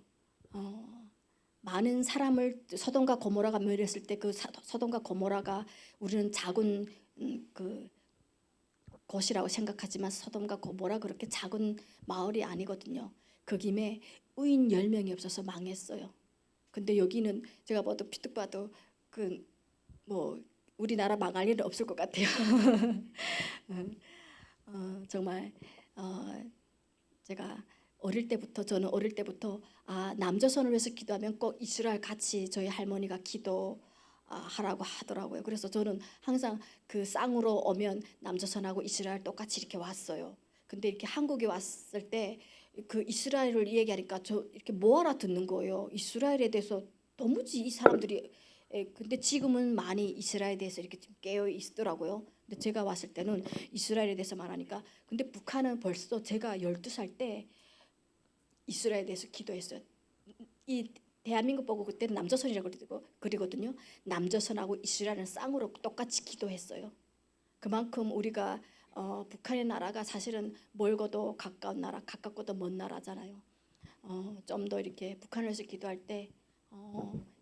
많은 사람을 소돔과 고모라가 멸했을 때 그 소돔과 고모라가 우리는 작은 그 곳이라고 생각하지만 소돔과 고모라 그렇게 작은 마을이 아니거든요. 그 김에 의인 10명이 없어서 망했어요. 근데 여기는 제가 봐도 피뚝 봐도 그 뭐 우리나라 망할 일은 없을 것 같아요. 정말 제가 저는 어릴 때부터 남조선을 위해서 기도하면 꼭 이스라엘 같이 저희 할머니가 기도하라고 하더라고요. 그래서 저는 항상 그 쌍으로 오면 남조선하고 이스라엘 똑같이 이렇게 왔어요. 근데 이렇게 한국에 왔을 때 그 이스라엘을 얘기하니까 저 이렇게 뭐 알아듣는 거예요. 이스라엘에 대해서 도무지 이 사람들이 근데 지금은 많이 이스라엘에 대해서 이렇게 좀 깨어 있더라고요. 근데 제가 왔을 때는 이스라엘에 대해서 말하니까 근데 북한은 벌써 제가 12살 때 이스라엘에 대해서 기도했어요. 이 대한민국 보고 그때는 남조선이라고 그리거든요. 남조선하고 이스라엘은 쌍으로 똑같이 기도했어요. 그만큼 우리가 북한의 나라가 사실은 멀고도 가까운 나라, 가깝고도 먼 나라잖아요. 좀 더 이렇게 북한을 위해서 기도할 때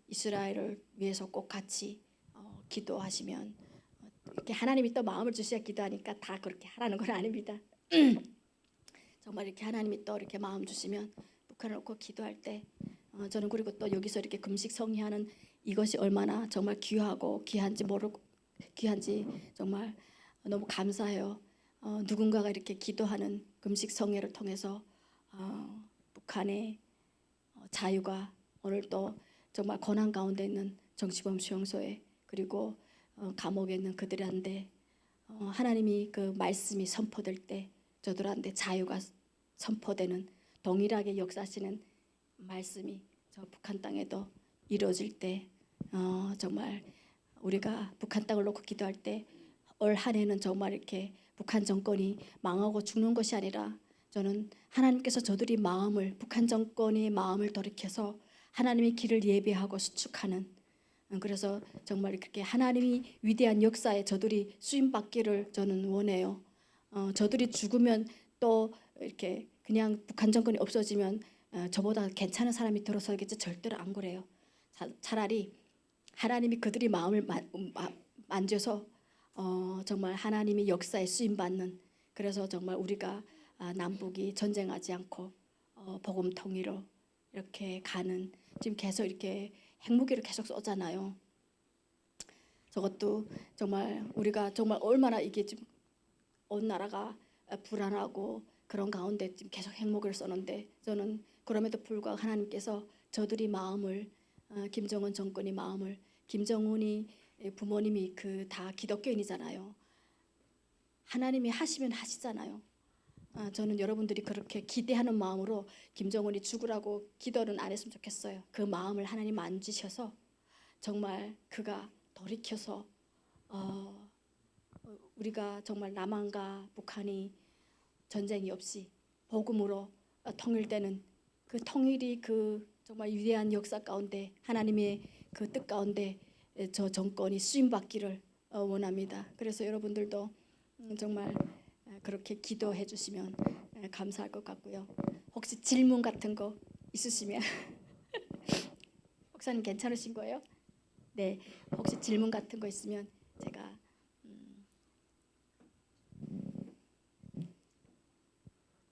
이스라엘을 위해서 꼭 같이 기도하시면 이렇게 하나님이 또 마음을 주셔야 기도하니까 다 그렇게 하라는 건 아닙니다. 정말 이렇게 하나님이 또 이렇게 마음 주시면 북한을 놓고 기도할 때 저는 그리고 또 여기서 이렇게 금식 성리하는 이것이 얼마나 정말 귀하고 귀한지 정말 너무 감사해요. 누군가가 이렇게 기도하는 금식 성례를 통해서 북한의 자유가 오늘 또 정말 고난 가운데 있는 정치범 수용소에 그리고 감옥에 있는 그들한테 하나님이 그 말씀이 선포될 때 저들한테 자유가 선포되는 동일하게 역사하시는 말씀이 저 북한 땅에도 이루어질 때 정말 우리가 북한 땅을 놓고 기도할 때 올 한 해는 정말 이렇게 북한 정권이 망하고 죽는 것이 아니라 저는 하나님께서 저들이 북한 정권의 마음을 돌이켜서 하나님의 길을 예배하고 수축하는 그래서 정말 그렇게 하나님이 위대한 역사에 저들이 쓰임받기를 저는 원해요. 저들이 죽으면 또 이렇게 그냥 북한 정권이 없어지면 저보다 괜찮은 사람이 들어서겠지 절대로 안 그래요. 차라리 하나님이 그들이 마음을 만져서 정말 하나님이 역사에 쓰임받는 그래서 정말 우리가 남북이 전쟁하지 않고 복음 통일로 이렇게 가는 지금 계속 이렇게 핵무기를 계속 쏘잖아요. 저것도 정말 우리가 정말 얼마나 이게 지금 온 나라가 불안하고 그런 가운데 지금 계속 핵무기를 쏘는데 저는 그럼에도 불구하고 하나님께서 저들이 마음을 김정은 정권이 마음을 김정은이 부모님이 그 다 기독교인이잖아요. 하나님이 하시면 하시잖아요. 저는 여러분들이 그렇게 기대하는 마음으로 김정은이 죽으라고 기도는 안 했으면 좋겠어요. 그 마음을 하나님 만지셔서 정말 그가 돌이켜서 우리가 정말 남한과 북한이 전쟁이 없이 복음으로 통일되는 그 통일이 그 정말 위대한 역사 가운데 하나님의 그 뜻 가운데 저 정권이 수임받기를 원합니다. 그래서 여러분들도 정말 그렇게 기도해 주시면 감사할 것 같고요. 혹시 질문 같은 거 있으시면 목사님 괜찮으신 거예요? 네, 혹시 질문 같은 거 있으면 제가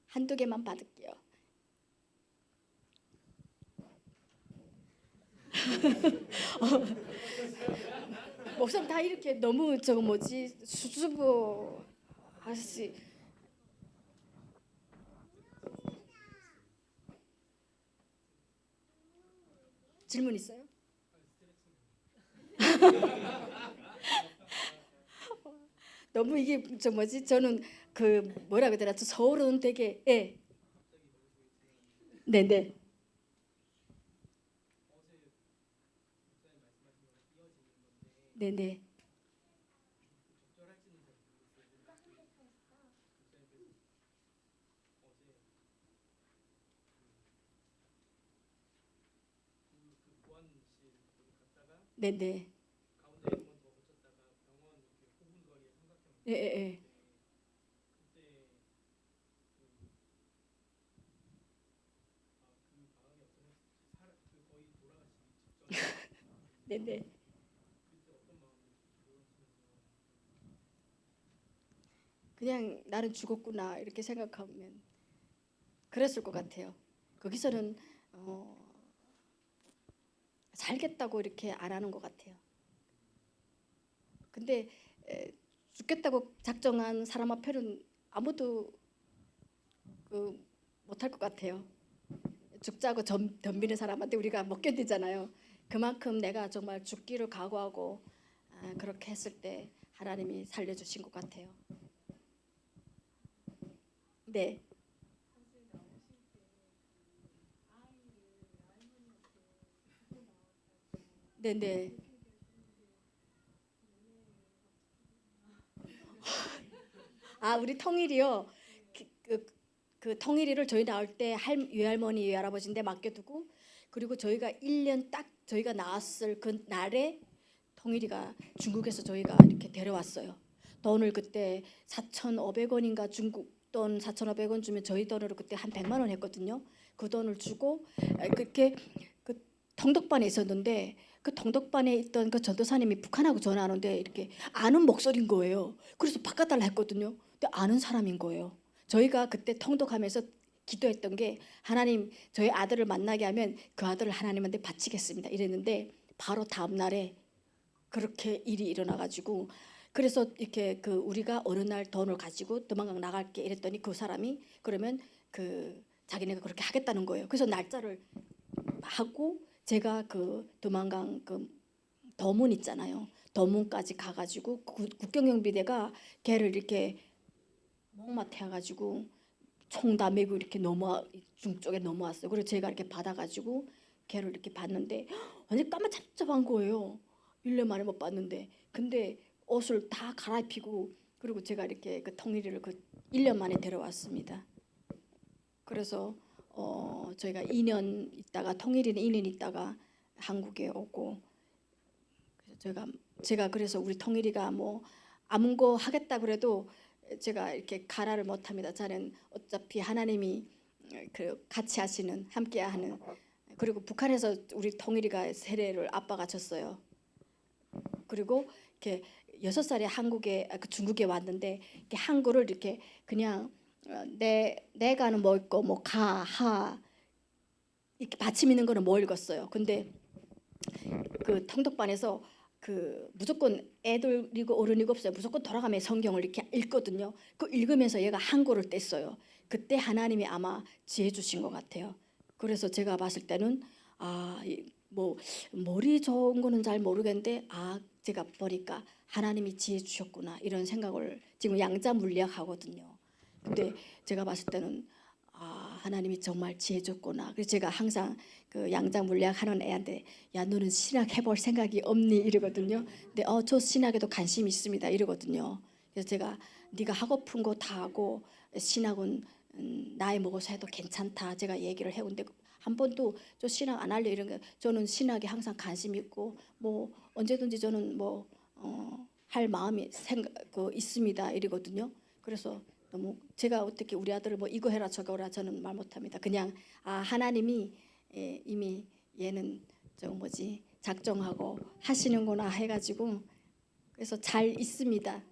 한두 개만 받을게요. 목사님 다 이렇게 너무 저거 뭐지 수줍어 아저씨 질문 있어요? 너무 이게 저 뭐지 저는 그 뭐라 그러더라 저 서울은 되게 네네 네네 네네 예예예 네네. 그냥 나는 죽었구나 이렇게 생각하면 그랬을 것 같아요. 거기서는 살겠다고 이렇게 안 하는 것 같아요. 근데 죽겠다고 작정한 사람 앞에는 아무도 못할 것 같아요. 죽자고 덤비는 사람한테 우리가 못 견디잖아요. 그만큼 내가 정말 죽기를 각오하고 그렇게 했을 때 하나님이 살려주신 것 같아요. 네, 네, 네. 아, 우리 통일이요. 그, 그, 그 통일이를 저희 나올 때 외할머니, 외할아버지인데 맡겨두고 그리고 저희가 1년 딱 저희가 나왔을 그 날에 통일이가 중국에서 저희가 이렇게 데려왔어요. 돈을 그때 4,500원인가 중국 돈 4,500원 주면 저희 돈으로 그때 한 100만 원 했거든요. 그 돈을 주고 그렇게 그 통독반에 있었는데 그 통독반에 있던 그 전도사님이 북한하고 전화하는데 이렇게 아는 목소리인 거예요. 그래서 바꿔달라 했거든요. 근데 아는 사람인 거예요. 저희가 그때 통독하면서 기도했던 게 하나님 저희 아들을 만나게 하면 그 아들을 하나님한테 바치겠습니다 이랬는데 바로 다음 날에 그렇게 일이 일어나가지고 그래서 이렇게 그 우리가 어느 날 돈을 가지고 도망가 나갈게 이랬더니 그 사람이 그러면 그 자기네가 그렇게 하겠다는 거예요. 그래서 날짜를 하고 제가 그 도망간 그 더문 있잖아요. 더문까지 가가지고 국경경비대가 걔를 이렇게 목마태워가지고 총 다 메고 이렇게 중쪽에 넘어왔어요. 그래서 제가 이렇게 받아가지고 걔를 이렇게 봤는데 완전 까마잡잡한 거예요. 1년 만에 못 봤는데 근데 옷을 다 갈아입히고 그리고 제가 이렇게 그 통일이를 그 1년 만에 데려왔습니다. 그래서 저희가 2년 있다가 통일이는 2년 있다가 한국에 오고 그래서 제가 그래서 우리 통일이가 뭐 아무 거 하겠다 그래도 제가 이렇게 가라를 못합니다. 저는 어차피 하나님이 그 같이 하시는 함께 하는 그리고 북한에서 우리 통일이가 세례를 아빠가 줬어요. 그리고 이렇게 6살에 한국에 그 중국에 왔는데 이렇게 한글을 이렇게 그냥 내가는 뭐 있고 뭐 가, 하 이렇게 받침 있는 거는 뭐 읽었어요. 근데 그 통독반에서 그 무조건 애들이고 어른이고 없어요. 무조건 돌아가며 성경을 이렇게 읽거든요. 그 읽으면서 얘가 한글을 뗐어요. 그때 하나님이 아마 지혜 주신 것 같아요. 그래서 제가 봤을 때는 뭐 머리 좋은 거는 잘 모르겠는데 제가 보니까 하나님이 지혜 주셨구나 이런 생각을 지금 양자 물리학 하거든요. 근데 제가 봤을 때는 하나님이 정말 지혜 줬구나. 그래서 제가 항상 그 양자 물리학 하는 애한테 야 너는 신학 해볼 생각이 없니 이러거든요. 근데 저 신학에도 관심이 있습니다 이러거든요. 그래서 제가 네가 하고픈 거 다 하고 신학은 나이 먹어서 해도 괜찮다 제가 얘기를 해온데 한 번도 저 신학 안 할래 이런 게 저는 신학에 항상 관심 있고 뭐 언제든지 저는 뭐 할 마음이 있습니다 이러거든요. 그래서 너무 제가 어떻게 우리 아들을 뭐 이거 해라 저거 해라 저는 말 못합니다. 그냥 하나님이 이미 얘는 저 뭐지 작정하고 하시는구나 해가지고 그래서 잘 있습니다.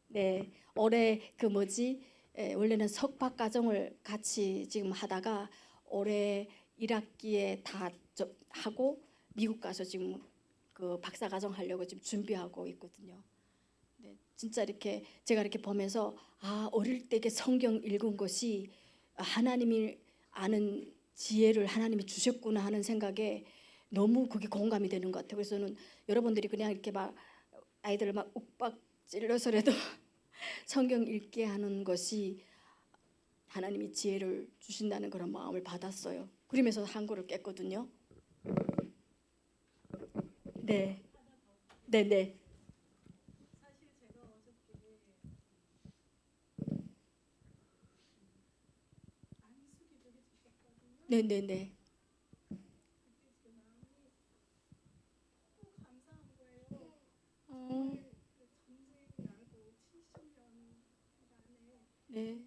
네 올해 그 뭐지 원래는 석박 과정을 같이 지금 하다가 올해 1학기에 다 하고 미국 가서 지금 그 박사 과정 하려고 지금 준비하고 있거든요. 네, 진짜 이렇게 제가 이렇게 보면서 어릴 때 성경 읽은 것이 하나님이 아는 지혜를 하나님이 주셨구나 하는 생각에 너무 그게 공감이 되는 것 같아요. 그래서 저는 여러분들이 그냥 이렇게 막 아이들을 막 욱박 찔러서라도 성경 읽게 하는 것이 하나님이 지혜를 주신다는 그런 마음을 받았어요. 그러면서 한글을 깼거든요. 네, 네, 네, 네, 네, 네. 어, 네.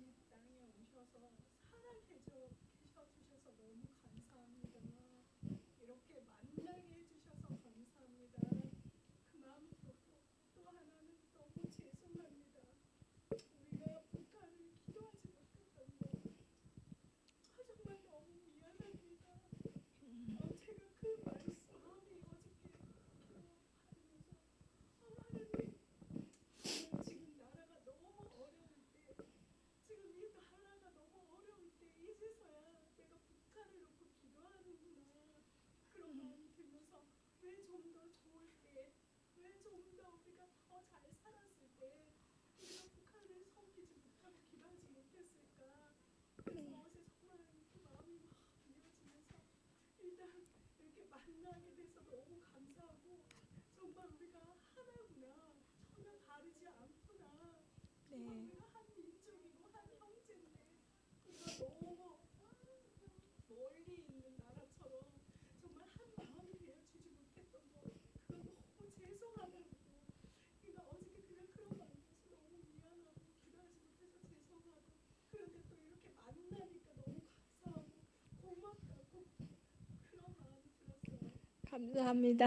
감사합니다.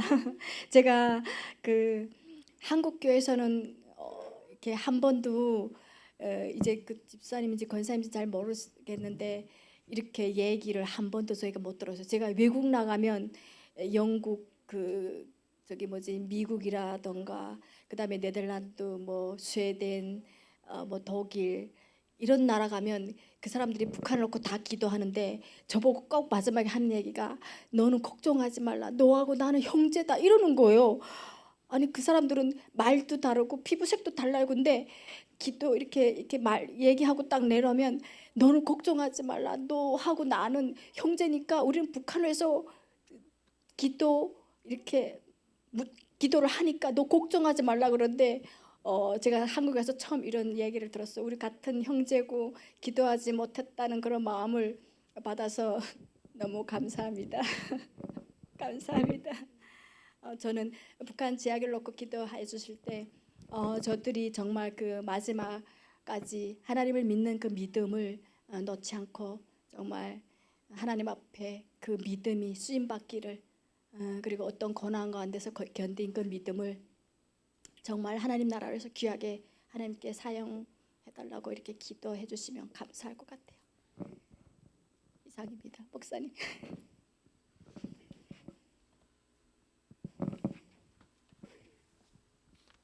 제가 그 한국 교회에서는 이렇게 한 번도 이제 그 집사님인지 권사님인지 잘 모르겠는데 이렇게 얘기를 한 번도 저희가 못 들었어요. 제가 외국 나가면 영국 그 저기 뭐지 미국이라던가 그다음에 네덜란드 뭐 스웨덴 뭐 독일 이런 나라 가면 그 사람들이 북한을 놓고 다 기도하는데 저보고 꼭 마지막에 하는 얘기가 너는 걱정하지 말라. 너하고 나는 형제다. 이러는 거예요. 아니 그 사람들은 말도 다르고 피부색도 달라요. 근데 기도 이렇게 말 얘기하고 딱 내려면 너는 걱정하지 말라. 너하고 나는 형제니까 우리는 북한에서 기도 이렇게 기도를 하니까 너 걱정하지 말라 그러는데 제가 한국에서 처음 이런 얘기를 들었어요. 우리 같은 형제고 기도하지 못했다는 그런 마음을 받아서 너무 감사합니다. 감사합니다. 저는 북한 지하기를 놓고 기도해 주실 때 저들이 정말 그 마지막까지 하나님을 믿는 그 믿음을 놓지 않고 정말 하나님 앞에 그 믿음이 쓰임 받기를 그리고 어떤 고난 가운데서 견딘 그 믿음을 정말 하나님 나라를 위해서 귀하게 하나님께 사용해 달라고 이렇게 기도해 주시면 감사할 것 같아요. 이상입니다. 목사님.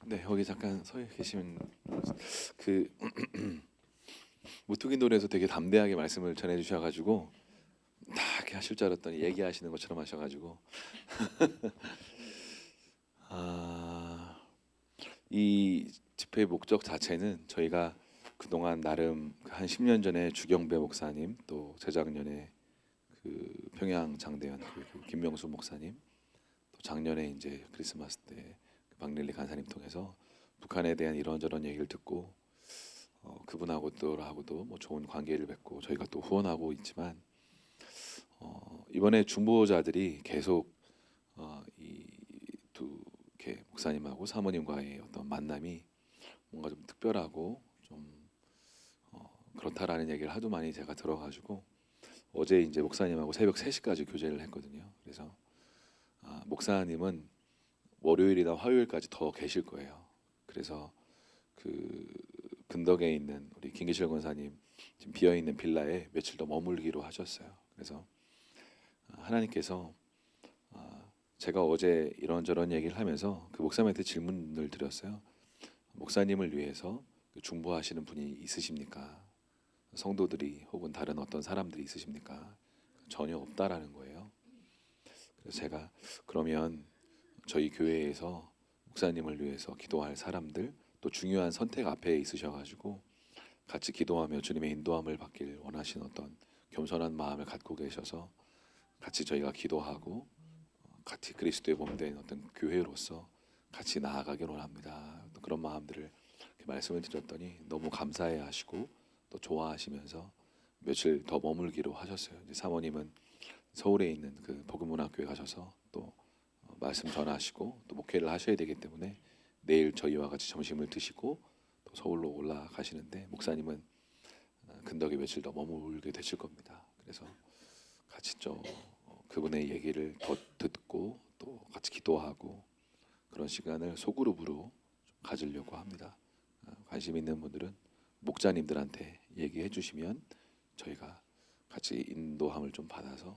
네, 거기 잠깐 서 계시면 그 무투기 노래에서 되게 담대하게 말씀을 전해 주셔가지고 다 이렇게 하실 줄 알았더니 얘기하시는 것처럼 하셔가지고 이 집회의 목적 자체는 저희가 그동안 나름 한 10년 전에 주경배 목사님 또 재작년에 그 평양 장대현 그 김명수 목사님 또 작년에 이제 크리스마스 때 박릴리 간사님 통해서 북한에 대한 이런저런 얘기를 듣고 그분하고도 뭐 좋은 관계를 맺고 저희가 또 후원하고 있지만 이번에 중보자들이 계속 이 두 이렇게 목사님하고 사모님과의 어떤 만남이 뭔가 좀 특별하고 좀 그렇다라는 얘기를 하도 많이 제가 들어가지고 어제 이제 목사님하고 새벽 3시까지 교제를 했거든요. 그래서 목사님은 월요일이나 화요일까지 더 계실 거예요. 그래서 그 근덕에 있는 우리 김기실 권사님 지금 비어 있는 빌라에 며칠 더 머물기로 하셨어요. 그래서 하나님께서 제가 어제 이런저런 얘기를 하면서 그 목사님한테 질문을 드렸어요. 목사님을 위해서 중보하시는 분이 있으십니까? 성도들이 혹은 다른 어떤 사람들이 있으십니까? 전혀 없다라는 거예요. 그래서 제가 그러면 저희 교회에서 목사님을 위해서 기도할 사람들 또 중요한 선택 앞에 있으셔가지고 같이 기도하며 주님의 인도함을 받길 원하시는 어떤 겸손한 마음을 갖고 계셔서 같이 저희가 기도하고 같이 그리스도의 몸된 어떤 교회로서 같이 나아가길 원합니다. 또 그런 마음들을 이렇게 말씀을 드렸더니 너무 감사해하시고 또 좋아하시면서 며칠 더 머물기로 하셨어요. 이제 사모님은 서울에 있는 그 복음문화교회 가셔서 또 말씀 전하시고 또 목회를 하셔야 되기 때문에 내일 저희와 같이 점심을 드시고 또 서울로 올라가시는데 목사님은 근덕에 며칠 더 머물게 되실 겁니다. 그래서 같이 좀 그분의 얘기를 더 듣고 또 같이 기도하고 그런 시간을 소그룹으로 좀 가지려고 합니다. 관심 있는 분들은 목자님들한테 얘기해 주시면 저희가 같이 인도함을 좀 받아서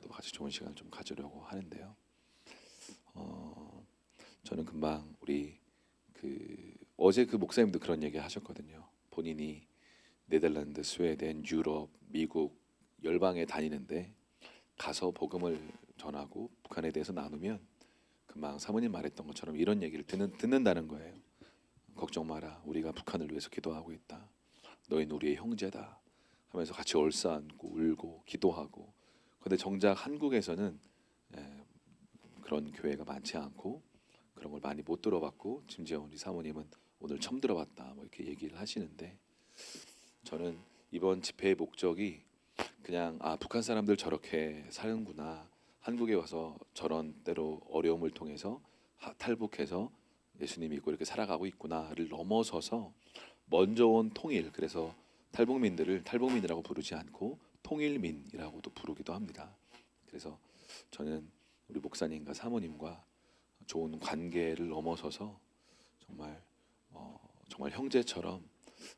또 같이 좋은 시간을 좀 가지려고 하는데요. 저는 금방 우리 어제 그 목사님도 그런 얘기 하셨거든요. 본인이 네덜란드, 스웨덴, 유럽, 미국 열방에 다니는데 가서 복음을 전하고 북한에 대해서 나누면 금방 사모님 말했던 것처럼 이런 얘기를 듣는다는 거예요. 걱정 마라. 우리가 북한을 위해서 기도하고 있다. 너희는 우리의 형제다. 하면서 같이 얼싸안고 울고 기도하고. 그런데 정작 한국에서는 그런 교회가 많지 않고 그런 걸 많이 못 들어봤고 심지어 우리 사모님은 오늘 처음 들어봤다 뭐 이렇게 얘기를 하시는데, 저는 이번 집회의 목적이 그냥 북한 사람들 저렇게 사는구나, 한국에 와서 저런 때로 어려움을 통해서 탈북해서 예수님 믿고 이렇게 살아가고 있구나를 넘어서서 먼저 온 통일, 그래서 탈북민들을 탈북민이라고 부르지 않고 통일민이라고도 부르기도 합니다. 그래서 저는 우리 목사님과 사모님과 좋은 관계를 넘어서서 정말 정말 형제처럼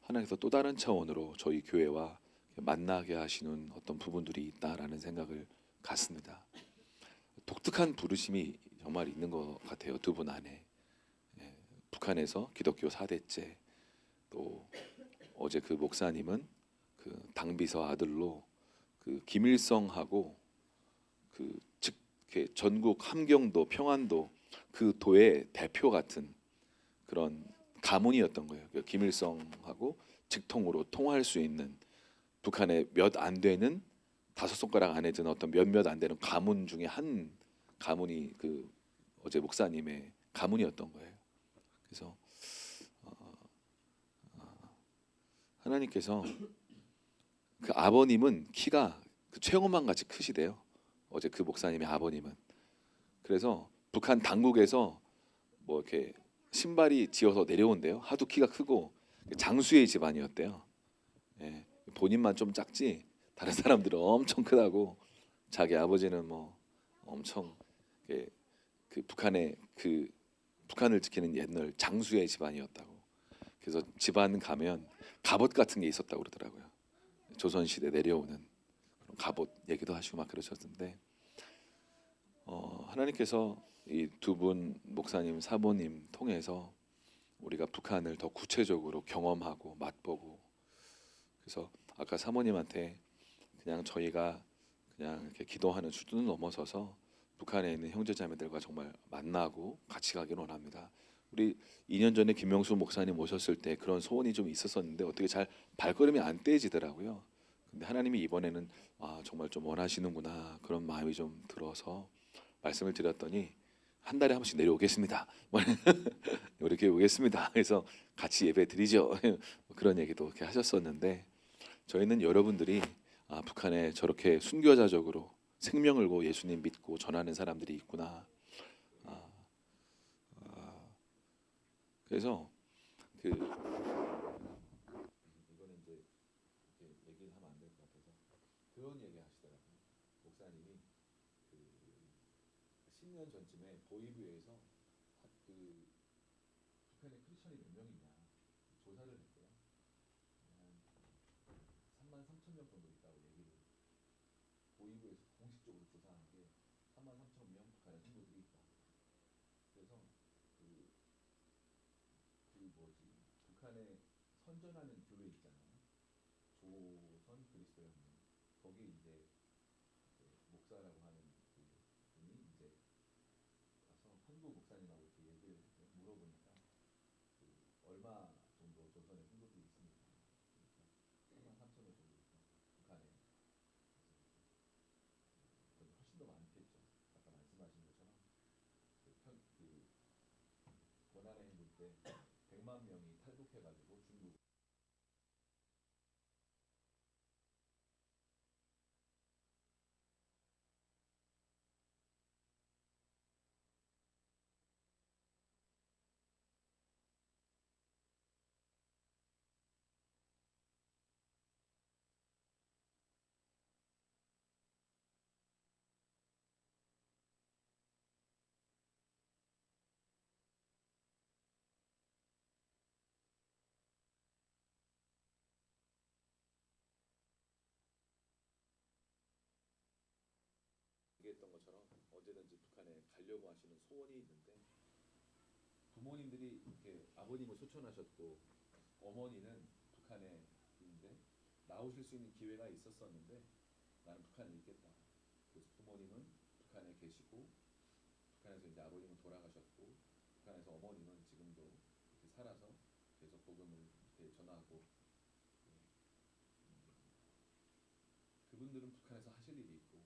하나님께서 또 다른 차원으로 저희 교회와 만나게 하시는 어떤 부분들이 있다라는 생각을 갖습니다. 독특한 부르심이 정말 있는 것 같아요, 두 분 안에. 북한에서 기독교 4대째, 또 어제 그 목사님은 그 당비서 아들로 그 김일성하고 그 즉 전국 함경도 평안도 그 도의 대표 같은 그런 가문이었던 거예요. 그 김일성하고 직통으로 통할 수 있는, 북한에 몇 안 되는, 다섯 손가락 안에 드는 어떤 몇몇 안 되는 가문 중에 한 가문이 그 어제 목사님의 가문이었던 거예요. 그래서 하나님께서 그 아버님은 키가 그 최영호만 같이 크시대요. 어제 그 목사님의 아버님은. 그래서 북한 당국에서 뭐 이렇게 신발이 지어서 내려온대요. 하도 키가 크고 장수의 집안이었대요. 예, 본인만 좀 작지 다른 사람들은 엄청 크다고. 자기 아버지는 뭐 엄청 그 북한의 그 북한을 지키는 옛날 장수의 집안이었다고. 그래서 집안 가면 갑옷 같은 게 있었다고 그러더라고요. 조선 시대 내려오는 그런 갑옷 얘기도 하시고 막 그러셨는데, 하나님께서 이 두 분 목사님 사모님 통해서 우리가 북한을 더 구체적으로 경험하고 맛보고, 그래서 아까 사모님한테 그냥 저희가 그냥 이렇게 기도하는 수준을 넘어서서 북한에 있는 형제자매들과 정말 만나고 같이 가기를 원합니다. 우리 2년 전에 김명수 목사님 오셨을 때 그런 소원이 좀 있었었는데 어떻게 잘 발걸음이 안 떼지더라고요. 근데 하나님이 이번에는 정말 좀 원하시는구나 그런 마음이 좀 들어서 말씀을 드렸더니 한 달에 한 번씩 내려오겠습니다. 이렇게 오겠습니다. 그래서 같이 예배 드리죠. 그런 얘기도 이렇게 하셨었는데, 저희는 여러분들이 북한에 저렇게 순교자적으로 생명을 걸고 예수님 믿고 전하는 사람들이 있구나. 그래서 그 이거는 이제 얘기를 하면 안 될 것 같아서 그런 얘기 하시더라고요. 목사님이 그 10년 전쯤에 보이브에서 그 북한에 크리스천이 몇 명이냐 조사를 했대요. 한 3만 3천 명 정도 있다고 얘기를, 보이브에서 공식적으로 조사한 게 3만 3천 명 북한에 친구들이 있다. 그래서 그, 뭐지, 북한에 선전하는 교회 있잖아요. 조선 그리스도 혁명. 거기 이제 그 목사라고 하는 그 분이 이제 가서 한국 목사님하고 이렇게 얘기를 물어보니까 그 얼마 정도 조선에 한국이 있습니까? 그러니까 3만 3천 명 정도 있다. 북한에. 그래서 훨씬 더 많겠죠. 아까 말씀하신 것처럼 그 고난의 행군 때 100만 명이 탈북해가지고 중국. 얘기했던 것처럼 언제든지 북한에 가려고 하시는 소원이 있는데, 부모님들이 이렇게 아버님을 소천하셨고 어머니는 북한에 있는데 나오실 수 있는 기회가 있었었는데 나는 북한에 있겠다. 그래서 부모님은 북한에 계시고 북한에서 이제 아버님은 돌아가셨고 북한에서 어머님은 지금도 이렇게 살아서 계속 복음을 이렇게 전하고, 그분들은 북한에서 하실 일이 있고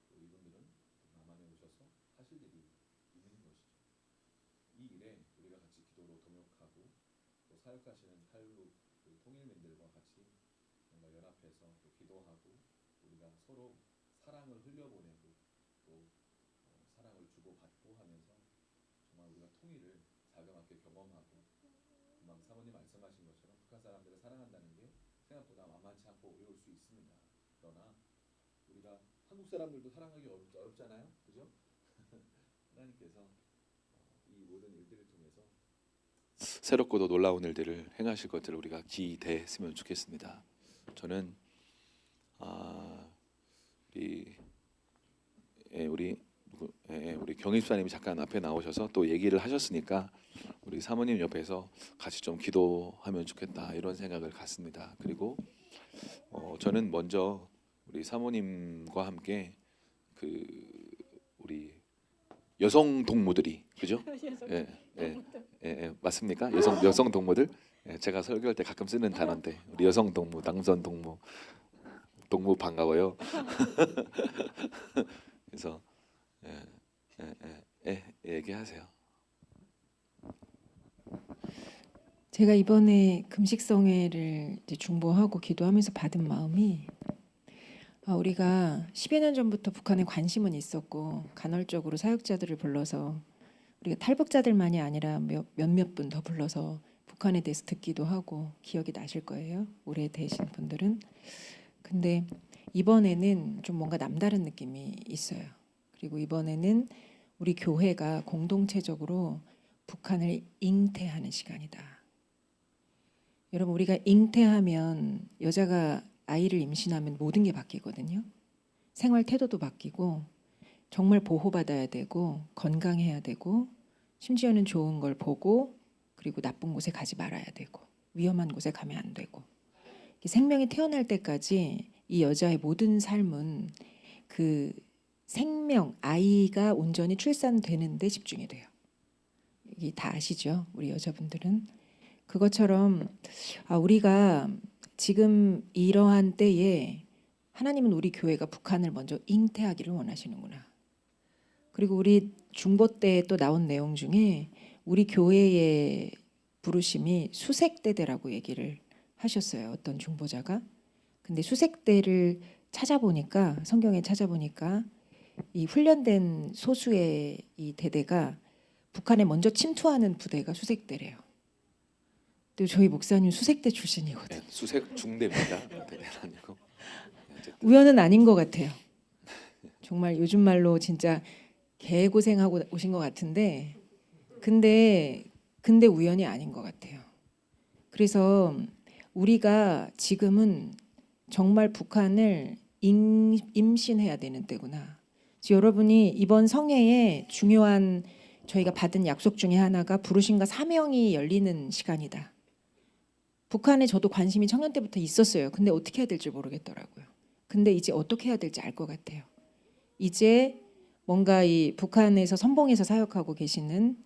또 이분들은 남한에 오셔서 하실 일이 있는 것이죠. 이 일에 우리가 같이 기도로 동역하고 또 사역하시는 탈북 그 통일민들과 같이 뭔가 연합해서 또 기도하고 우리가 서로 사랑을 흘려보내고 또 사랑을 주고받고 하면서 정말 우리가 통일을 자그맣게 경험하고 금방 사모님 말씀하신 것처럼 북한 사람들을 사랑한다는 게 생각보다 만만치 않고 어려울 수 있습니다. 그러나 우리가 한국 사람들도 사랑하기 어렵잖아요, 그죠? 하나님께서 이 모든 일들을 통해서 새롭고도 놀라운 일들을 행하실 것들을 우리가 기대했으면 좋겠습니다. 저는 우리 경입사님이 잠깐 앞에 나오셔서 또 얘기를 하셨으니까 우리 사모님 옆에서 같이 좀 기도하면 좋겠다 이런 생각을 갖습니다. 그리고 저는 먼저 우리 사모님과 함께 그 우리 여성 동무들이 그죠? 맞습니까? 여성 동무들 제가 설교할 때 가끔 쓰는 단어인데 우리 여성 동무, 남성 동무 반가워요. 그래서 얘기하세요. 제가 이번에 금식성회를 이제 중보하고 기도하면서 받은 마음이 우리가 10여 년 전부터 북한에 관심은 있었고 간헐적으로 사역자들을 불러서 우리가 탈북자들만이 아니라 몇몇 분 더 불러서 북한에 대해서 듣기도 하고 기억이 나실 거예요. 오래 되신 분들은. 근데 이번에는 좀 뭔가 남다른 느낌이 있어요. 그리고 이번에는 우리 교회가 공동체적으로 북한을 잉태하는 시간이다. 여러분 우리가 잉태하면 여자가 아이를 임신하면 모든 게 바뀌거든요. 생활 태도도 바뀌고 정말 보호받아야 되고 건강해야 되고 심지어는 좋은 걸 보고 그리고 나쁜 곳에 가지 말아야 되고 위험한 곳에 가면 안 되고 생명이 태어날 때까지 이 여자의 모든 삶은 그 생명, 아이가 온전히 출산되는 데 집중이 돼요. 이게 다 아시죠? 우리 여자분들은. 그것처럼 우리가 지금 이러한 때에 하나님은 우리 교회가 북한을 먼저 잉태하기를 원하시는구나. 그리고 우리 중보 때 또 나온 내용 중에 우리 교회의 부르심이 수색대대라고 얘기를 하셨어요. 어떤 중보자가. 근데 수색대를 찾아보니까 성경에 찾아보니까 이 훈련된 소수의 이 대대가 북한에 먼저 침투하는 부대가 수색대래요. 또 저희 목사님 수색대 출신이거든요. 수색 중대입니다. 대대는 아니고. 우연은 아닌 것 같아요. 정말 요즘 말로 진짜 개고생하고 오신 것 같은데 근데 우연이 아닌 것 같아요. 그래서 우리가 지금은 정말 북한을 임신해야 되는 때구나. 여러분이 이번 성회에 중요한 저희가 받은 약속 중에 하나가 부르심과 사명이 열리는 시간이다. 북한에 저도 관심이 청년 때부터 있었어요. 근데 어떻게 해야 될지 모르겠더라고요. 근데 이제 어떻게 해야 될지 알 것 같아요. 이제 뭔가 이 북한에서 선봉에서 사역하고 계시는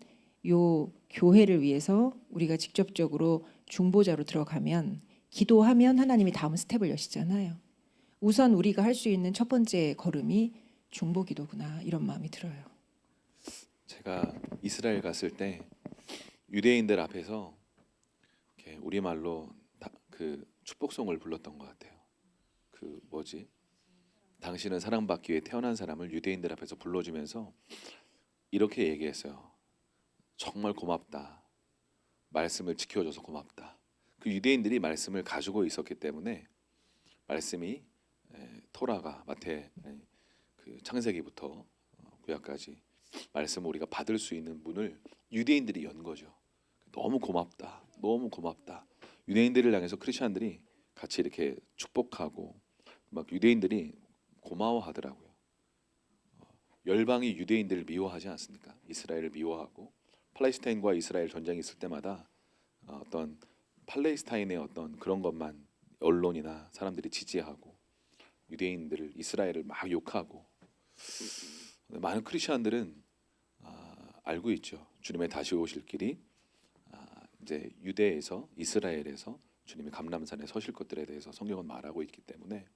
요 교회를 위해서 우리가 직접적으로 중보자로 들어가면 기도하면 하나님이 다음 스텝을 여시잖아요. 우선 우리가 할 수 있는 첫 번째 걸음이 중보기도구나 이런 마음이 들어요. 제가 이스라엘 갔을 때 유대인들 앞에서 이렇게 우리말로 그 축복송을 불렀던 것 같아요. 그 뭐지? 당신은 사랑받기 위해 태어난 사람을 유대인들 앞에서 불러주면서 이렇게 얘기했어요. 정말 고맙다. 말씀을 지켜줘서 고맙다. 그 유대인들이 말씀을 가지고 있었기 때문에 말씀이 토라가 마태 그 창세기부터 구약까지 말씀을 우리가 받을 수 있는 문을 유대인들이 연 거죠. 너무 고맙다. 너무 고맙다. 유대인들을 향해서 크리스천들이 같이 이렇게 축복하고 막 유대인들이 고마워하더라고요. 열방이 유대인들을 미워하지 않습니까? 이스라엘을 미워하고 팔레스타인과 이스라엘 전쟁이 있을 때마다 어떤 팔레스타인의 어떤 그런 것만 언론이나 사람들이 지지하고 유대인들을 이스라엘을 막 욕하고 많은 크리스천들은 알고 있죠. 주님의 다시 오실 길이 이제 유대에서 이스라엘에서 주님의 감람산에 서실 것들에 대해서 성경은 말하고 있기 때문에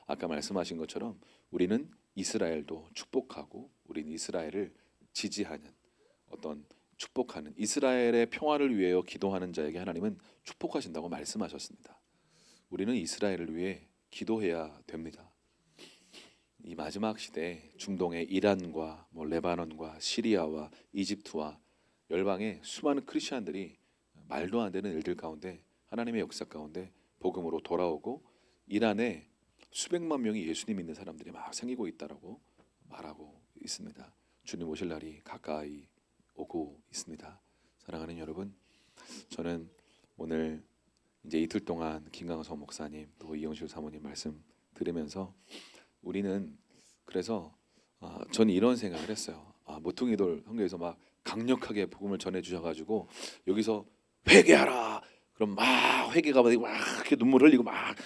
아까 말씀하신 것처럼 우리는 이스라엘도 축복하고 우리는 이스라엘을 지지하는 어떤 축복하는, 이스라엘의 평화를 위하여 기도하는 자에게 하나님은 축복하신다고 말씀하셨습니다. 우리는 이스라엘을 위해 기도해야 됩니다. 이 마지막 시대에 중동의 이란과 레바논과 시리아와 이집트와 열방의 수많은 크리스천들이 말도 안 되는 일들 가운데, 하나님의 역사 가운데 복음으로 돌아오고, 이란에 수백만 명이 예수님 믿는 사람들이 막 생기고 있다라고 말하고 있습니다. 주님 오실 날이 가까이 오고 있습니다. 사랑하는 여러분, 저는 오늘 이제 이틀 동안 김강성 목사님 또 이영실 사모님 말씀 들으면서 우리는, 그래서 저는 이런 생각을 했어요. 모퉁이돌 성교에서 막 강력하게 복음을 전해 주셔가지고 여기서 회개하라, 그럼 막 회개가 막 이렇게 눈물 흘리고 막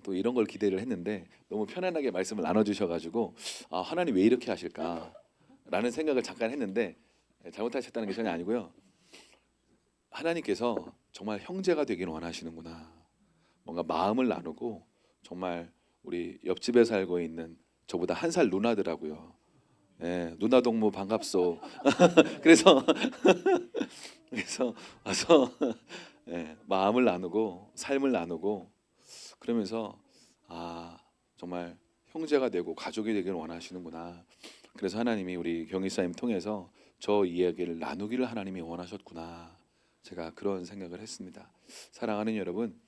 또 이런 걸 기대를 했는데, 너무 편안하게 말씀을 나눠주셔가지고 하나님 왜 이렇게 하실까라는 생각을 잠깐 했는데, 잘못하셨다는 게 전혀 아니고요. 하나님께서 정말 형제가 되기를 원하시는구나. 뭔가 마음을 나누고, 정말 우리 옆집에 살고 있는 저보다 1살 누나더라고요. 예, 누나 동무 반갑소. 그래서 와서 예, 마음을 나누고 삶을 나누고, 그러면서 정말 형제가 되고 가족이 되기를 원하시는구나. 그래서 하나님이 우리 경희사님 통해서 저 이야기를 나누기를 하나님이 원하셨구나. 제가 그런 생각을 했습니다. 사랑하는 여러분,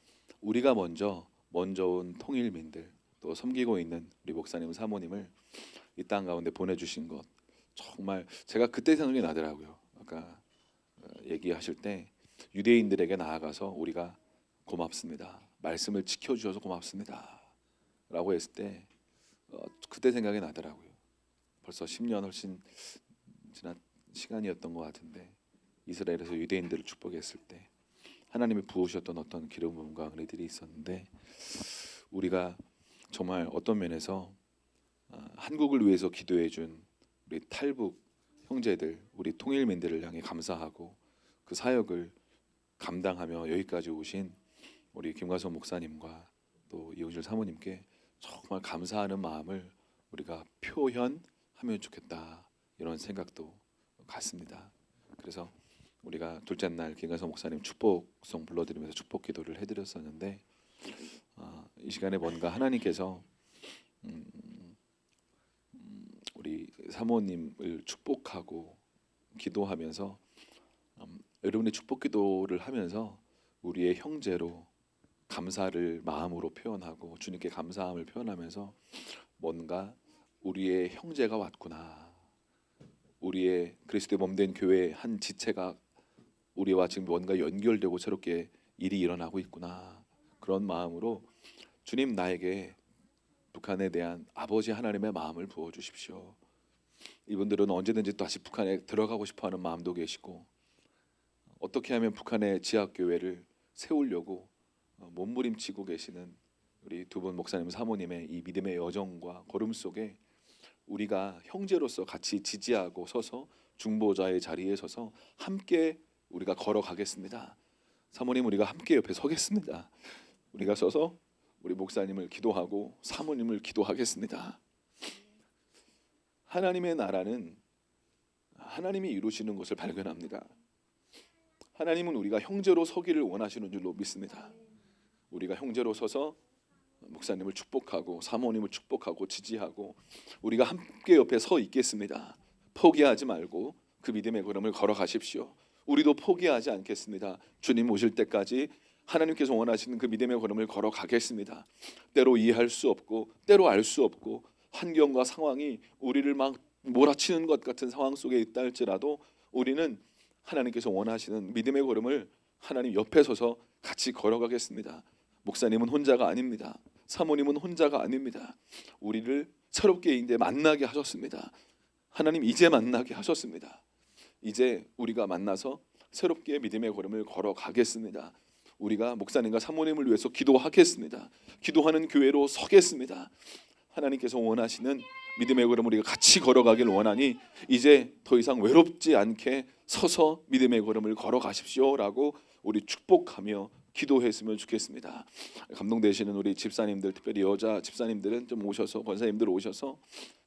우리가 먼저 온 통일민들, 또 섬기고 있는 우리 목사님 사모님을 이 땅 가운데 보내주신 것, 정말 제가 그때 생각이 나더라고요. 아까 얘기하실 때 유대인들에게 나아가서 우리가 고맙습니다, 말씀을 지켜주셔서 고맙습니다 라고 했을 때 그때 생각이 나더라고요. 벌써 10년 훨씬 지난 시간이었던 것 같은데, 이스라엘에서 유대인들을 축복했을 때 하나님이 부으셨던 어떤 기름 부음과 은혜들이 있었는데, 우리가 정말 어떤 면에서 한국을 위해서 기도해 준 우리 탈북 형제들, 우리 통일민들을 향해 감사하고, 그 사역을 감당하며 여기까지 오신 우리 김가성 목사님과 또 이용실 사모님께 정말 감사하는 마음을 우리가 표현하면 좋겠다, 이런 생각도 같습니다. 그래서 우리가 둘째 날 김가성 목사님 축복송 불러드리면서 축복 기도를 해드렸었는데, 이 시간에 뭔가 하나님께서 우리 사모님을 축복하고 기도하면서, 여러분이 축복 기도를 하면서 우리의 형제로 감사를 마음으로 표현하고 주님께 감사함을 표현하면서, 뭔가 우리의 형제가 왔구나, 우리의 그리스도의 몸된 교회의 한 지체가 우리와 지금 뭔가 연결되고 새롭게 일이 일어나고 있구나, 그런 마음으로 주님, 나에게 북한에 대한 아버지 하나님의 마음을 부어주십시오. 이분들은 언제든지 다시 북한에 들어가고 싶어하는 마음도 계시고, 어떻게 하면 북한의 지하교회를 세우려고 몸부림치고 계시는 우리 두 분 목사님 사모님의 이 믿음의 여정과 걸음 속에 우리가 형제로서 같이 지지하고 서서 중보자의 자리에 서서 함께 우리가 걸어가겠습니다. 사모님, 우리가 함께 옆에 서겠습니다. 우리가 서서 우리 목사님을 기도하고 사모님을 기도하겠습니다. 하나님의 나라는 하나님이 이루시는 것을 발견합니다. 하나님은 우리가 형제로 서기를 원하시는 줄로 믿습니다. 우리가 형제로 서서 목사님을 축복하고 사모님을 축복하고 지지하고 우리가 함께 옆에 서 있겠습니다. 포기하지 말고 그 믿음의 걸음을 걸어가십시오. 우리도 포기하지 않겠습니다. 주님 오실 때까지 하나님께서 원하시는 그 믿음의 걸음을 걸어가겠습니다. 때로 이해할 수 없고 때로 알 수 없고 환경과 상황이 우리를 막 몰아치는 것 같은 상황 속에 있다 할지라도 우리는 하나님께서 원하시는 믿음의 걸음을 하나님 옆에 서서 같이 걸어가겠습니다. 목사님은 혼자가 아닙니다. 사모님은 혼자가 아닙니다. 우리를 새롭게 이제 만나게 하셨습니다. 하나님 이제 만나게 하셨습니다. 이제 우리가 만나서 새롭게 믿음의 걸음을 걸어가겠습니다. 우리가 목사님과 사모님을 위해서 기도하겠습니다. 기도하는 교회로 서겠습니다. 하나님께서 원하시는 믿음의 걸음을 우리가 같이 걸어가길 원하니 이제 더 이상 외롭지 않게 서서 믿음의 걸음을 걸어가십시오라고 우리 축복하며 기도했으면 좋겠습니다. 감동되시는 우리 집사님들, 특별히 여자 집사님들은 좀 오셔서, 권사님들 오셔서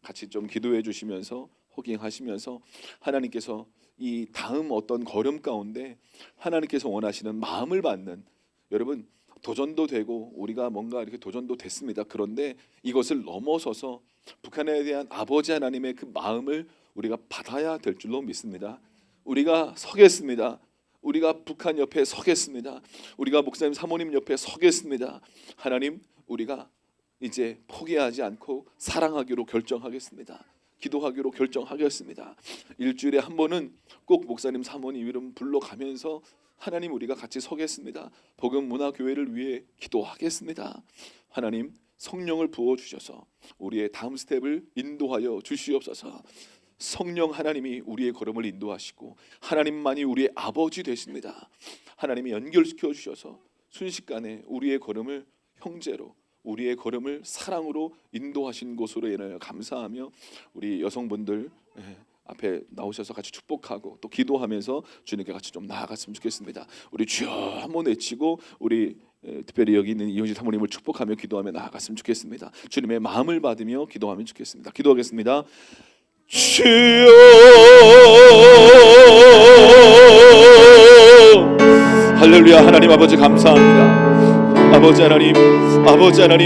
같이 좀 기도해 주시면서 호갱하시면서 하나님께서 이 다음 어떤 걸음 가운데 하나님께서 원하시는 마음을 받는, 여러분 도전도 되고 우리가 뭔가 이렇게 도전도 됐습니다. 그런데 이것을 넘어서서 북한에 대한 아버지 하나님의 그 마음을 우리가 받아야 될 줄로 믿습니다. 우리가 서겠습니다. 우리가 북한 옆에 서겠습니다. 우리가 목사님 사모님 옆에 서겠습니다. 하나님, 우리가 이제 포기하지 않고 사랑하기로 결정하겠습니다. 기도하기로 결정하겠습니다. 일주일에 한 번은 꼭 목사님 사모님 이름 불러가면서 하나님, 우리가 같이 서겠습니다. 복음문화교회를 위해 기도하겠습니다. 하나님, 성령을 부어주셔서 우리의 다음 스텝을 인도하여 주시옵소서. 성령 하나님이 우리의 걸음을 인도하시고 하나님만이 우리의 아버지 되십니다. 하나님이 연결시켜 주셔서 순식간에 우리의 걸음을 형제로, 우리의 걸음을 사랑으로 인도하신 것으로 인하여 감사하며, 우리 여성분들 앞에 나오셔서 같이 축복하고 또 기도하면서 주님께 같이 좀 나아갔으면 좋겠습니다. 우리 주여 한번 외치고 우리 특별히 여기 있는 이효지 사모님을 축복하며 기도하며 나아갔으면 좋겠습니다. 주님의 마음을 받으며 기도하면 좋겠습니다. 기도하겠습니다. 주여, 할렐루야. 하나님 아버지 감사합니다. 아버지 하나님, 아버지 하나님,